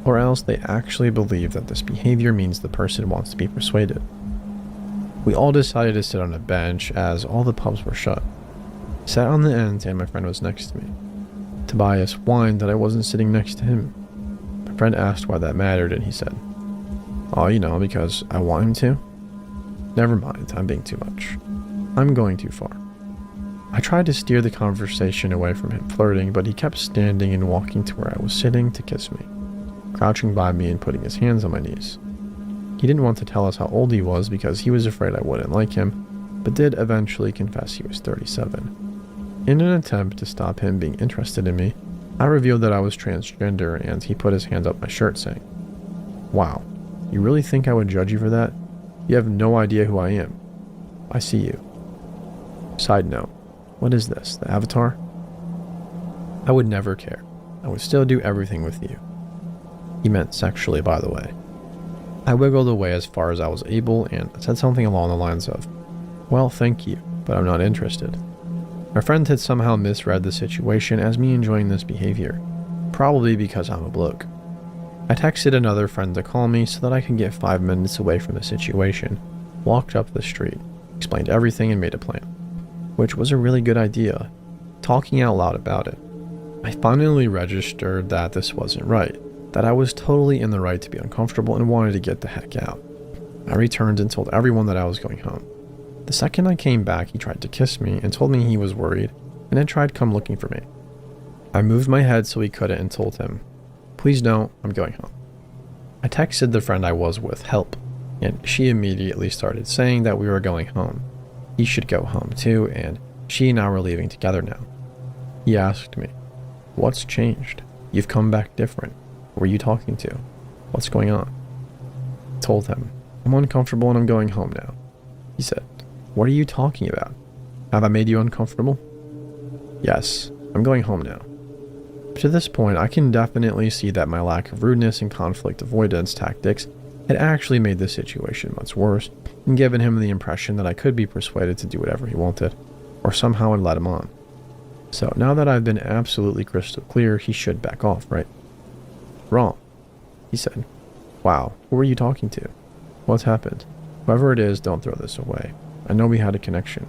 A: Or else they actually believe that this behavior means the person wants to be persuaded. We all decided to sit on a bench as all the pubs were shut. I sat on the end and my friend was next to me. Tobias whined that I wasn't sitting next to him. My friend asked why that mattered and he said, "Oh, because I want him to." Never mind, I'm being too much. I'm going too far. I tried to steer the conversation away from him flirting, but he kept standing and walking to where I was sitting to kiss me, crouching by me and putting his hands on my knees. He didn't want to tell us how old he was because he was afraid I wouldn't like him, but did eventually confess he was 37. In an attempt to stop him being interested in me, I revealed that I was transgender and he put his hands up my shirt saying, "Wow, you really think I would judge you for that? You have no idea who I am. I see you." Side note, what is this, the Avatar? I would never care. I would still do everything with you. He meant sexually, by the way. I wiggled away as far as I was able and said something along the lines of, "Well, thank you, but I'm not interested." My friend had somehow misread the situation as me enjoying this behavior, probably because I'm a bloke. I texted another friend to call me so that I could get 5 minutes away from the situation, walked up the street, explained everything and made a plan, which was a really good idea, talking out loud about it. I finally registered that this wasn't right, that I was totally in the right to be uncomfortable and wanted to get the heck out. I returned and told everyone that I was going home. The second I came back, he tried to kiss me and told me he was worried and then tried to come looking for me. I moved my head so he couldn't and told him, "Please don't, I'm going home." I texted the friend I was with help, and she immediately started saying that we were going home. He should go home too, and she and I were leaving together now. He asked me, "What's changed? You've come back different. Who are you talking to? What's going on?" I told him, "I'm uncomfortable and I'm going home now." He said, "What are you talking about? Have I made you uncomfortable?" "Yes, I'm going home now." To this point, I can definitely see that my lack of rudeness and conflict avoidance tactics had actually made the situation much worse and given him the impression that I could be persuaded to do whatever he wanted, or somehow would let him on. So now that I've been absolutely crystal clear, he should back off, right? "Wrong," he said. "Wow, who were you talking to? What's happened? Whoever it is, don't throw this away. I know we had a connection.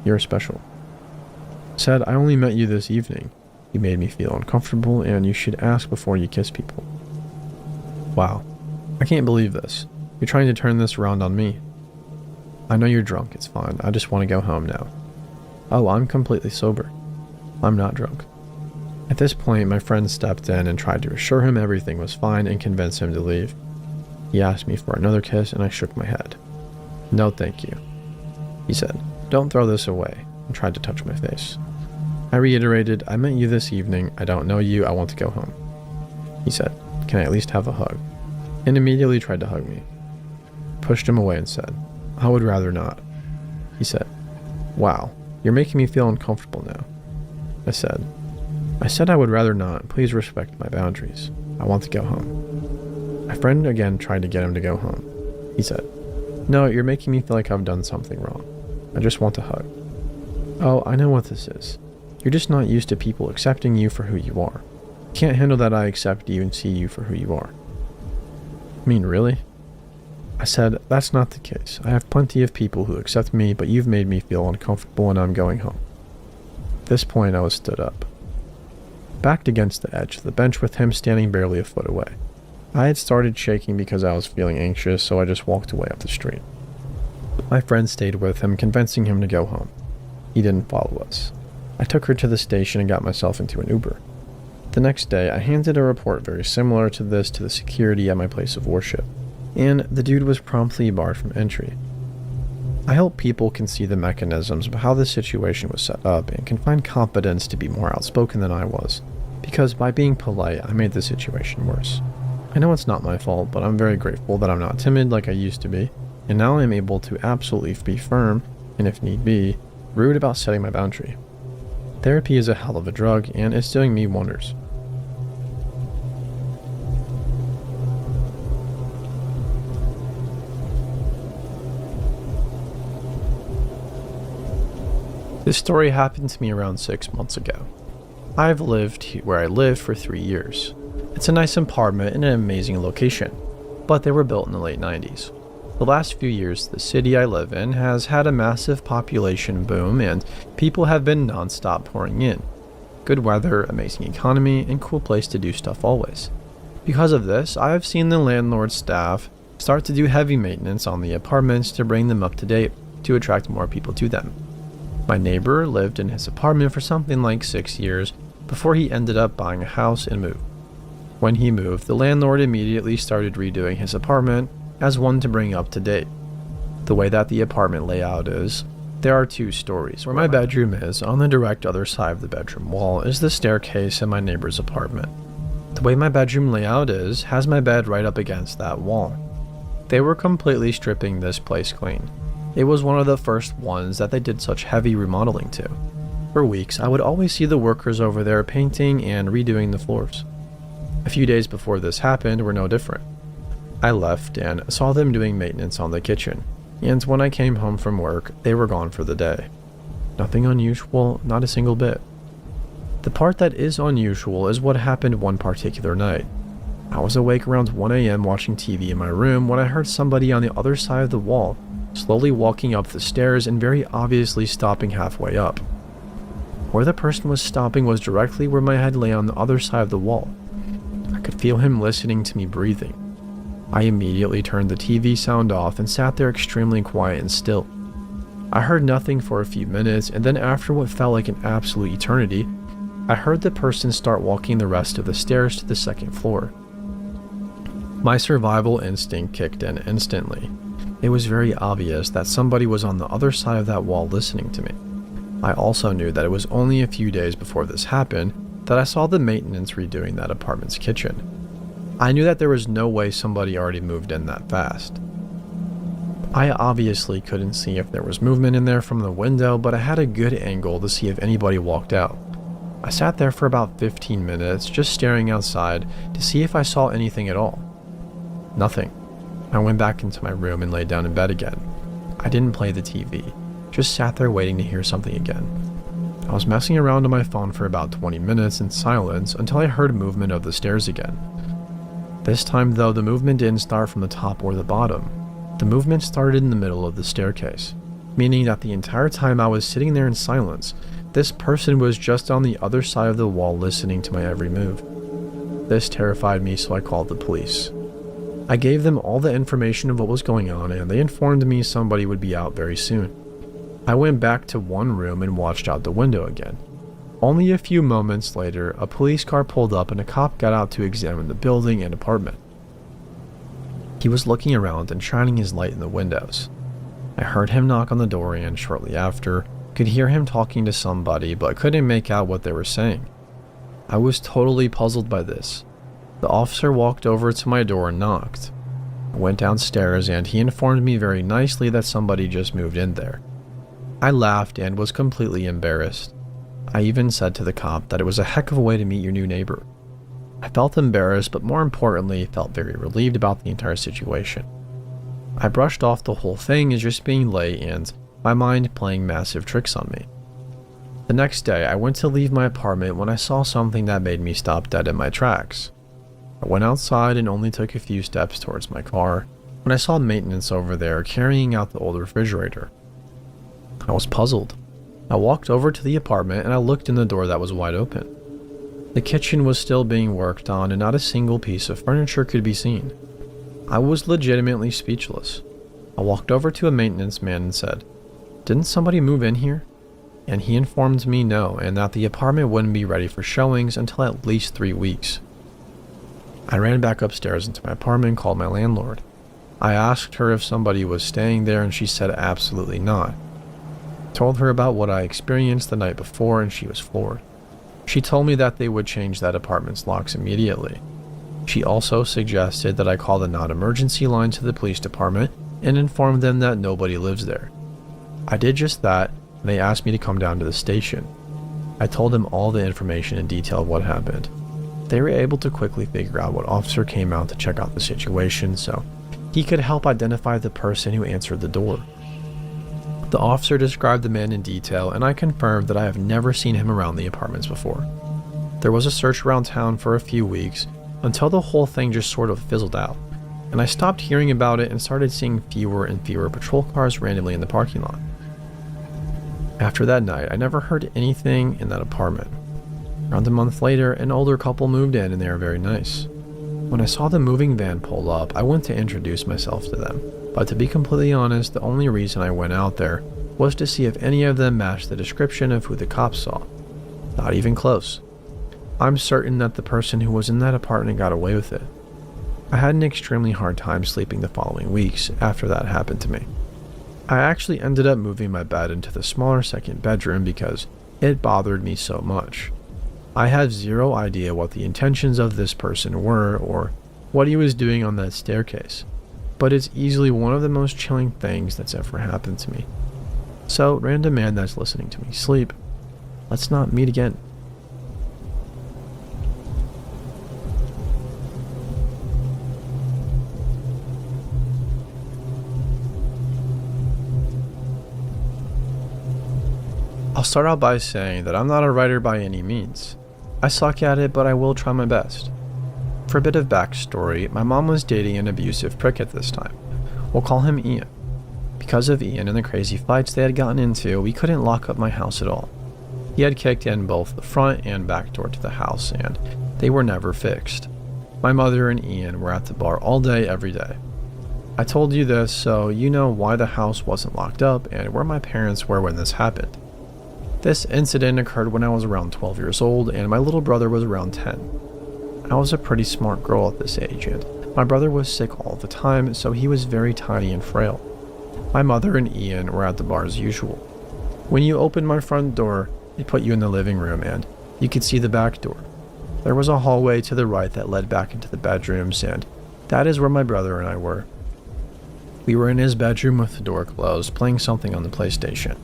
A: You're special." I said, "I only met you this evening. You made me feel uncomfortable and you should ask before you kiss people." "Wow, I can't believe this. You're trying to turn this around on me." "I know you're drunk, it's fine. I just want to go home now." "Oh, I'm completely sober." "I'm not drunk." At this point, my friend stepped in and tried to assure him everything was fine and convince him to leave. He asked me for another kiss and I shook my head. "No, thank you." He said, "Don't throw this away," and tried to touch my face. I reiterated, "I met you this evening. I don't know you. I want to go home." He said, "Can I at least have a hug?" And immediately tried to hug me. Pushed him away and said, "I would rather not." He said, "Wow, you're making me feel uncomfortable now." I said I would rather not. Please respect my boundaries. I want to go home. My friend again tried to get him to go home. He said, "No, you're making me feel like I've done something wrong. I just want a hug." "Oh, I know what this is. You're just not used to people accepting you for who you are. You can't handle that I accept you and see you for who you are." "I mean, really?" I said, "That's not the case. I have plenty of people who accept me, but you've made me feel uncomfortable and I'm going home." At this point, I was stood up, backed against the edge of the bench with him standing barely a foot away. I had started shaking because I was feeling anxious, so I just walked away up the street. My friend stayed with him, convincing him to go home. He didn't follow us. I took her to the station and got myself into an Uber. The next day, I handed a report very similar to this to the security at my place of worship, and the dude was promptly barred from entry. I hope people can see the mechanisms of how this situation was set up and can find confidence to be more outspoken than I was, because by being polite, I made the situation worse. I know it's not my fault, but I'm very grateful that I'm not timid like I used to be, and now I'm able to absolutely be firm, and if need be, rude about setting my boundary. Therapy is a hell of a drug, and it's doing me wonders. This story happened to me around 6 months ago. I've lived where I live for 3 years. It's a nice apartment in an amazing location, but they were built in the late 90s. The last few years, the city I live in has had a massive population boom and people have been non-stop pouring in. Good weather, amazing economy, and cool place to do stuff always. Because of this, I have seen the landlord staff start to do heavy maintenance on the apartments to bring them up to date to attract more people to them. My neighbor lived in his apartment for something like 6 years before he ended up buying a house and moved. When he moved, the landlord immediately started redoing his apartment as one to bring up to date. The way that the apartment layout is, there are 2 stories. Where my bedroom is, on the direct other side of the bedroom wall, is the staircase in my neighbor's apartment. The way my bedroom layout is, has my bed right up against that wall. They were completely stripping this place clean. It was one of the first ones that they did such heavy remodeling to. For weeks, I would always see the workers over there painting and redoing the floors. A few days before this happened were no different. I left and saw them doing maintenance on the kitchen, and when I came home from work, they were gone for the day. Nothing unusual, not a single bit. The part that is unusual is what happened one particular night. I was awake around 1 a.m. watching TV in my room when I heard somebody on the other side of the wall slowly walking up the stairs and very obviously stopping halfway up. Where the person was stopping was directly where my head lay on the other side of the wall. I could feel him listening to me breathing. I immediately turned the TV sound off and sat there extremely quiet and still. I heard nothing for a few minutes, and then after what felt like an absolute eternity, I heard the person start walking the rest of the stairs to the second floor. My survival instinct kicked in instantly. It was very obvious that somebody was on the other side of that wall listening to me. I also knew that it was only a few days before this happened that I saw the maintenance redoing that apartment's kitchen. I knew that there was no way somebody already moved in that fast. I obviously couldn't see if there was movement in there from the window, but I had a good angle to see if anybody walked out. I sat there for about 15 minutes just staring outside to see if I saw anything at all. Nothing. I went back into my room and laid down in bed again. I didn't play the TV, just sat there waiting to hear something again. I was messing around on my phone for about 20 minutes in silence until I heard movement of the stairs again. This time though, the movement didn't start from the top or the bottom. The movement started in the middle of the staircase, meaning that the entire time I was sitting there in silence, this person was just on the other side of the wall listening to my every move. This terrified me, so I called the police. I gave them all the information of what was going on, and they informed me somebody would be out very soon. I went back to one room and watched out the window again. Only a few moments later, a police car pulled up and a cop got out to examine the building and apartment. He was looking around and shining his light in the windows. I heard him knock on the door and shortly after, could hear him talking to somebody but couldn't make out what they were saying. I was totally puzzled by this. The officer walked over to my door and knocked. I went downstairs and he informed me very nicely that somebody just moved in there. I laughed and was completely embarrassed. I even said to the cop that it was a heck of a way to meet your new neighbor. I felt embarrassed, but more importantly, felt very relieved about the entire situation. I brushed off the whole thing as just being late and my mind playing massive tricks on me. The next day, I went to leave my apartment when I saw something that made me stop dead in my tracks. I went outside and only took a few steps towards my car when I saw maintenance over there carrying out the old refrigerator. I was puzzled. I walked over to the apartment and I looked in the door that was wide open. The kitchen was still being worked on and not a single piece of furniture could be seen. I was legitimately speechless. I walked over to a maintenance man and said, "Didn't somebody move in here?" And he informed me no, and that the apartment wouldn't be ready for showings until at least 3 weeks. I ran back upstairs into my apartment and called my landlord. I asked her if somebody was staying there and she said absolutely not. I told her about what I experienced the night before and she was floored. She told me that they would change that apartment's locks immediately. She also suggested that I call the non-emergency line to the police department and inform them that nobody lives there. I did just that, and they asked me to come down to the station. I told them all the information in detail of what happened. They were able to quickly figure out what officer came out to check out the situation, so he could help identify the person who answered the door. The officer described the man in detail, and I confirmed that I have never seen him around the apartments before. There was a search around town for a few weeks, until the whole thing just sort of fizzled out, and I stopped hearing about it and started seeing fewer and fewer patrol cars randomly in the parking lot. After that night, I never heard anything in that apartment. Around a month later, an older couple moved in and they were very nice. When I saw the moving van pull up, I went to introduce myself to them, but to be completely honest, the only reason I went out there was to see if any of them matched the description of who the cops saw. Not even close. I'm certain that the person who was in that apartment got away with it. I had an extremely hard time sleeping the following weeks after that happened to me. I actually ended up moving my bed into the smaller second bedroom because it bothered me so much. I have zero idea what the intentions of this person were or what he was doing on that staircase, but it's easily one of the most chilling things that's ever happened to me. So, random man that's listening to me sleep, let's not meet again. I'll start out by saying that I'm not a writer by any means. I suck at it, but I will try my best. For a bit of backstory, my mom was dating an abusive prick at this time. We'll call him Ian. Because of Ian and the crazy fights they had gotten into, we couldn't lock up my house at all. He had kicked in both the front and back door to the house, and they were never fixed. My mother and Ian were at the bar all day, every day. I told you this so you know why the house wasn't locked up and where my parents were when this happened. This incident occurred when I was around 12 years old and my little brother was around 10. I was a pretty smart girl at this age and my brother was sick all the time, so he was very tiny and frail. My mother and Ian were at the bar as usual. When you opened my front door, it put you in the living room and you could see the back door. There was a hallway to the right that led back into the bedrooms, and that is where my brother and I were. We were in his bedroom with the door closed, playing something on the PlayStation.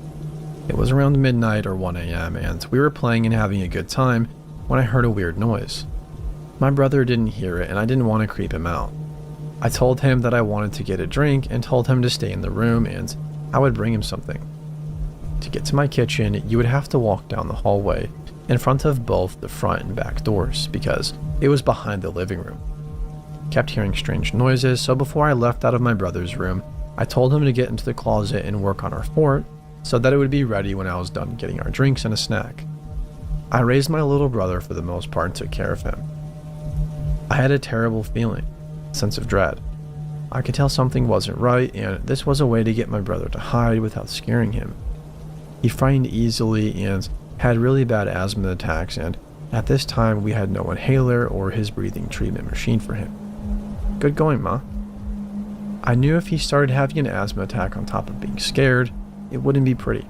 A: It was around midnight or 1 a.m. and we were playing and having a good time when I heard a weird noise. My brother didn't hear it and I didn't want to creep him out. I told him that I wanted to get a drink and told him to stay in the room and I would bring him something. To get to my kitchen, you would have to walk down the hallway in front of both the front and back doors because it was behind the living room. Kept hearing strange noises, so before I left out of my brother's room, I told him to get into the closet and work on our fort so that it would be ready when I was done getting our drinks and a snack. I raised my little brother for the most part and took care of him. I had a terrible feeling, a sense of dread. I could tell something wasn't right, and this was a way to get my brother to hide without scaring him. He frightened easily and had really bad asthma attacks, and at this time we had no inhaler or his breathing treatment machine for him. Good going, Ma. I knew if he started having an asthma attack on top of being scared, it wouldn't be pretty.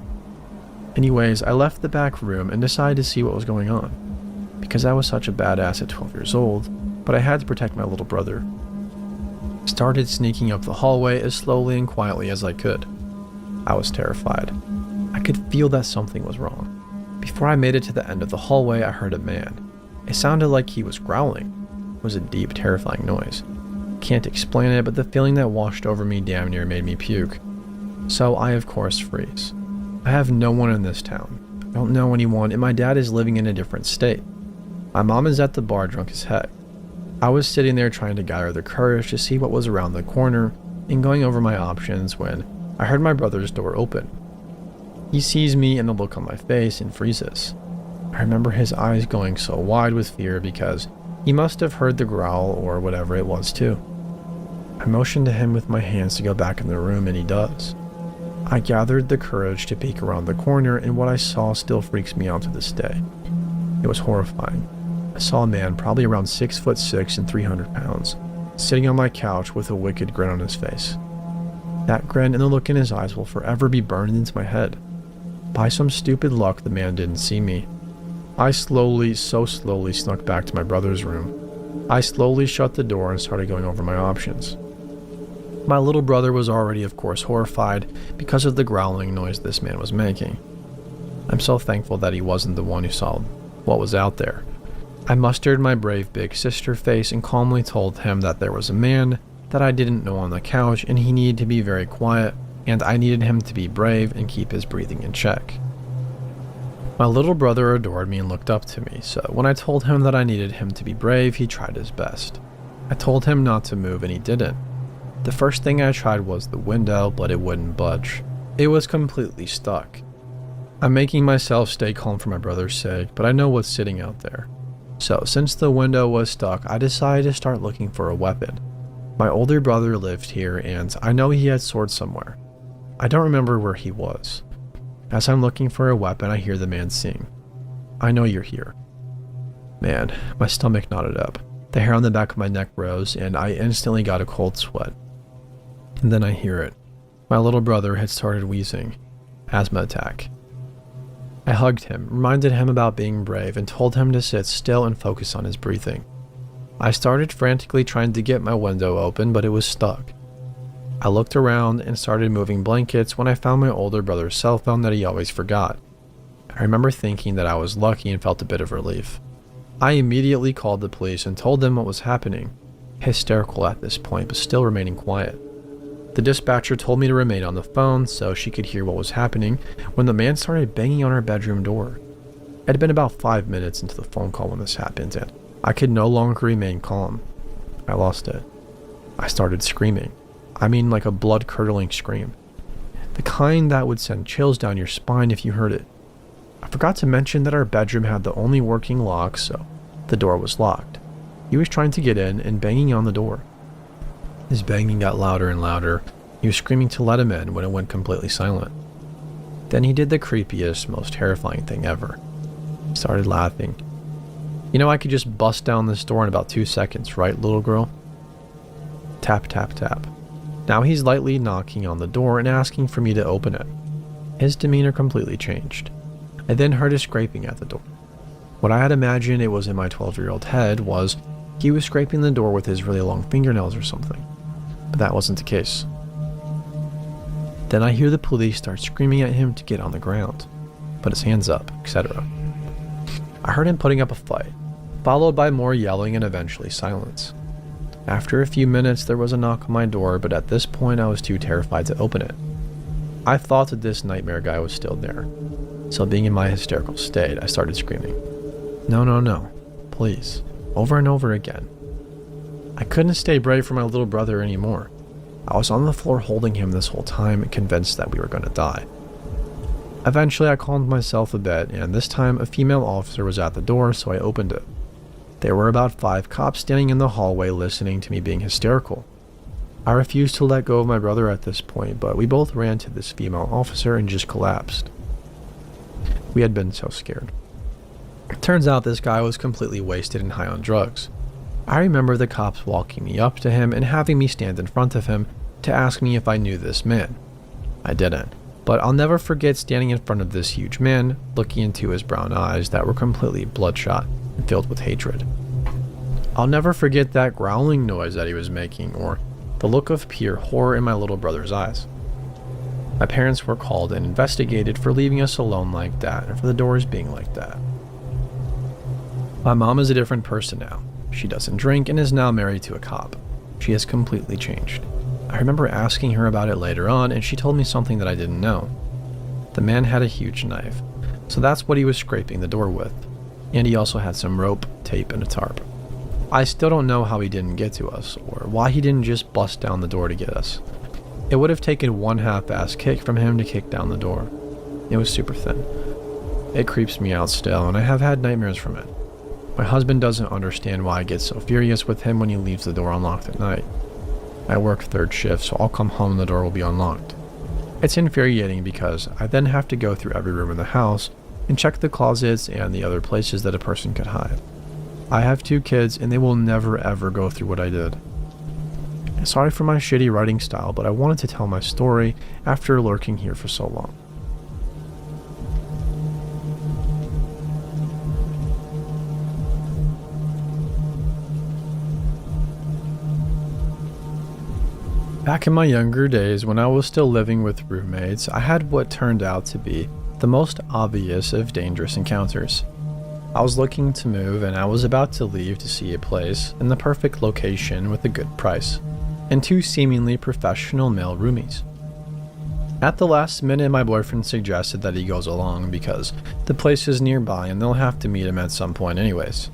A: Anyways, I left the back room and decided to see what was going on, because I was such a badass at 12 years old, but I had to protect my little brother. Started sneaking up the hallway as slowly and quietly as I could. I was terrified. I could feel that something was wrong. Before I made it to the end of the hallway, I heard a man. It sounded like he was growling. It was a deep, terrifying noise. Can't explain it, but the feeling that washed over me damn near made me puke. So I, of course, freeze. I have no one in this town. I don't know anyone, and my dad is living in a different state. My mom is at the bar drunk as heck. I was sitting there trying to gather the courage to see what was around the corner and going over my options when I heard my brother's door open. He sees me and the look on my face and freezes. I remember his eyes going so wide with fear because he must have heard the growl or whatever it was too. I motioned to him with my hands to go back in the room and he does. I gathered the courage to peek around the corner and what I saw still freaks me out to this day. It was horrifying. I saw a man probably around 6'6" and 300 pounds, sitting on my couch with a wicked grin on his face. That grin and the look in his eyes will forever be burned into my head. By some stupid luck, the man didn't see me. I slowly, so slowly snuck back to my brother's room. I slowly shut the door and started going over my options. My little brother was already, of course, horrified because of the growling noise this man was making. I'm so thankful that he wasn't the one who saw what was out there. I mustered my brave big sister face and calmly told him that there was a man that I didn't know on the couch and he needed to be very quiet, and I needed him to be brave and keep his breathing in check. My little brother adored me and looked up to me, so when I told him that I needed him to be brave, he tried his best. I told him not to move and he didn't. The first thing I tried was the window, but it wouldn't budge. It was completely stuck. I'm making myself stay calm for my brother's sake, but I know what's sitting out there. So, since the window was stuck, I decided to start looking for a weapon. My older brother lived here, and I know he had swords somewhere. I don't remember where he was. As I'm looking for a weapon, I hear the man sing, "I know you're here." Man, my stomach knotted up. The hair on the back of my neck rose, and I instantly got a cold sweat. And then I hear it. My little brother had started wheezing. Asthma attack. I hugged him, reminded him about being brave, and told him to sit still and focus on his breathing. I started frantically trying to get my window open, but it was stuck. I looked around and started moving blankets when I found my older brother's cell phone that he always forgot. I remember thinking that I was lucky and felt a bit of relief. I immediately called the police and told them what was happening, hysterical at this point but still remaining quiet. The dispatcher told me to remain on the phone so she could hear what was happening when the man started banging on our bedroom door. It had been about 5 minutes into the phone call when this happened, and I could no longer remain calm. I lost it. I started screaming. I mean, like a blood-curdling scream. The kind that would send chills down your spine if you heard it. I forgot to mention that our bedroom had the only working lock, so the door was locked. He was trying to get in and banging on the door. His banging got louder and louder. He was screaming to let him in when it went completely silent. Then he did the creepiest, most terrifying thing ever. He started laughing. "You know I could just bust down this door in about 2 seconds, right, little girl?" Tap, tap, tap. Now he's lightly knocking on the door and asking for me to open it. His demeanor completely changed. I then heard a scraping at the door. What I had imagined it was in my 12-year-old head was he was scraping the door with his really long fingernails or something. But that wasn't the case. Then I hear the police start screaming at him to get on the ground, put his hands up, etc. I heard him putting up a fight, followed by more yelling and eventually silence. After a few minutes there was a knock on my door, but at this point I was too terrified to open it. I thought that this nightmare guy was still there, so being in my hysterical state, I started screaming, "No, no, no, please," over and over again. I couldn't stay brave for my little brother anymore. I was on the floor holding him this whole time, convinced that we were going to die. Eventually I calmed myself a bit, and this time a female officer was at the door, so I opened it. There were about 5 cops standing in the hallway listening to me being hysterical. I refused to let go of my brother at this point, but we both ran to this female officer and just collapsed. We had been so scared. It turns out this guy was completely wasted and high on drugs. I remember the cops walking me up to him and having me stand in front of him to ask me if I knew this man. I didn't, but I'll never forget standing in front of this huge man, looking into his brown eyes that were completely bloodshot and filled with hatred. I'll never forget that growling noise that he was making, or the look of pure horror in my little brother's eyes. My parents were called and investigated for leaving us alone like that and for the doors being like that. My mom is a different person now. She doesn't drink and is now married to a cop. She has completely changed. I remember asking her about it later on, and she told me something that I didn't know. The man had a huge knife, so that's what he was scraping the door with. And he also had some rope, tape, and a tarp. I still don't know how he didn't get to us, or why he didn't just bust down the door to get us. It would have taken one half-ass kick from him to kick down the door. It was super thin. It creeps me out still, and I have had nightmares from it. My husband doesn't understand why I get so furious with him when he leaves the door unlocked at night. I work 3rd shift, so I'll come home and the door will be unlocked. It's infuriating because I then have to go through every room in the house and check the closets and the other places that a person could hide. I have 2 kids and they will never ever go through what I did. Sorry for my shitty writing style, but I wanted to tell my story after lurking here for so long. Back in my younger days, when I was still living with roommates, I had what turned out to be the most obvious of dangerous encounters. I was looking to move and I was about to leave to see a place in the perfect location with a good price, and 2 seemingly professional male roomies. At the last minute, my boyfriend suggested that he goes along because the place is nearby and they'll have to meet him at some point anyways.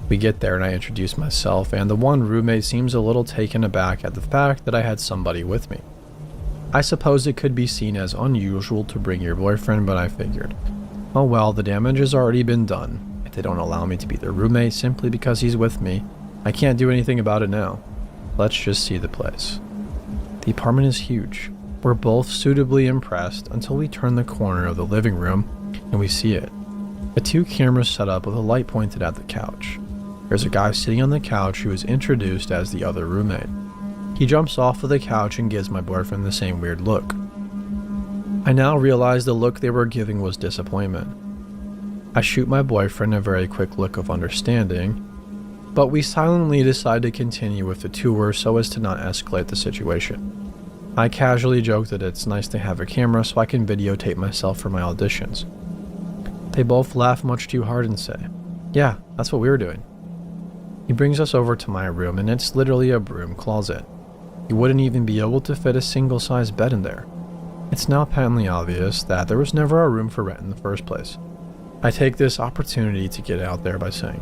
A: We get there and I introduce myself, and the one roommate seems a little taken aback at the fact that I had somebody with me. I suppose it could be seen as unusual to bring your boyfriend, but I figured, oh well, the damage has already been done. If they don't allow me to be their roommate simply because he's with me, I can't do anything about it now. Let's just see the place. The apartment is huge. We're both suitably impressed until we turn the corner of the living room and we see it. The two cameras set up with a light pointed at the couch. There's a guy sitting on the couch who is introduced as the other roommate. He jumps off of the couch and gives my boyfriend the same weird look. I now realize the look they were giving was disappointment. I shoot my boyfriend a very quick look of understanding, but we silently decide to continue with the tour so as to not escalate the situation. I casually joke that it's nice to have a camera so I can videotape myself for my auditions. They both laugh much too hard and say, "Yeah, that's what we were doing." He brings us over to my room and it's literally a broom closet. You wouldn't even be able to fit a single-sized bed in there. It's now patently obvious that there was never a room for rent in the first place. I take this opportunity to get out there by saying,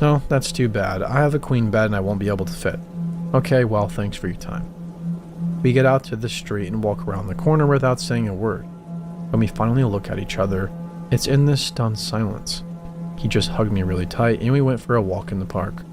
A: "Oh, that's too bad. I have a queen bed and I won't be able to fit." "Okay, well, thanks for your time." We get out to the street and walk around the corner without saying a word. When we finally look at each other, it's in this stunned silence. He just hugged me really tight and we went for a walk in the park.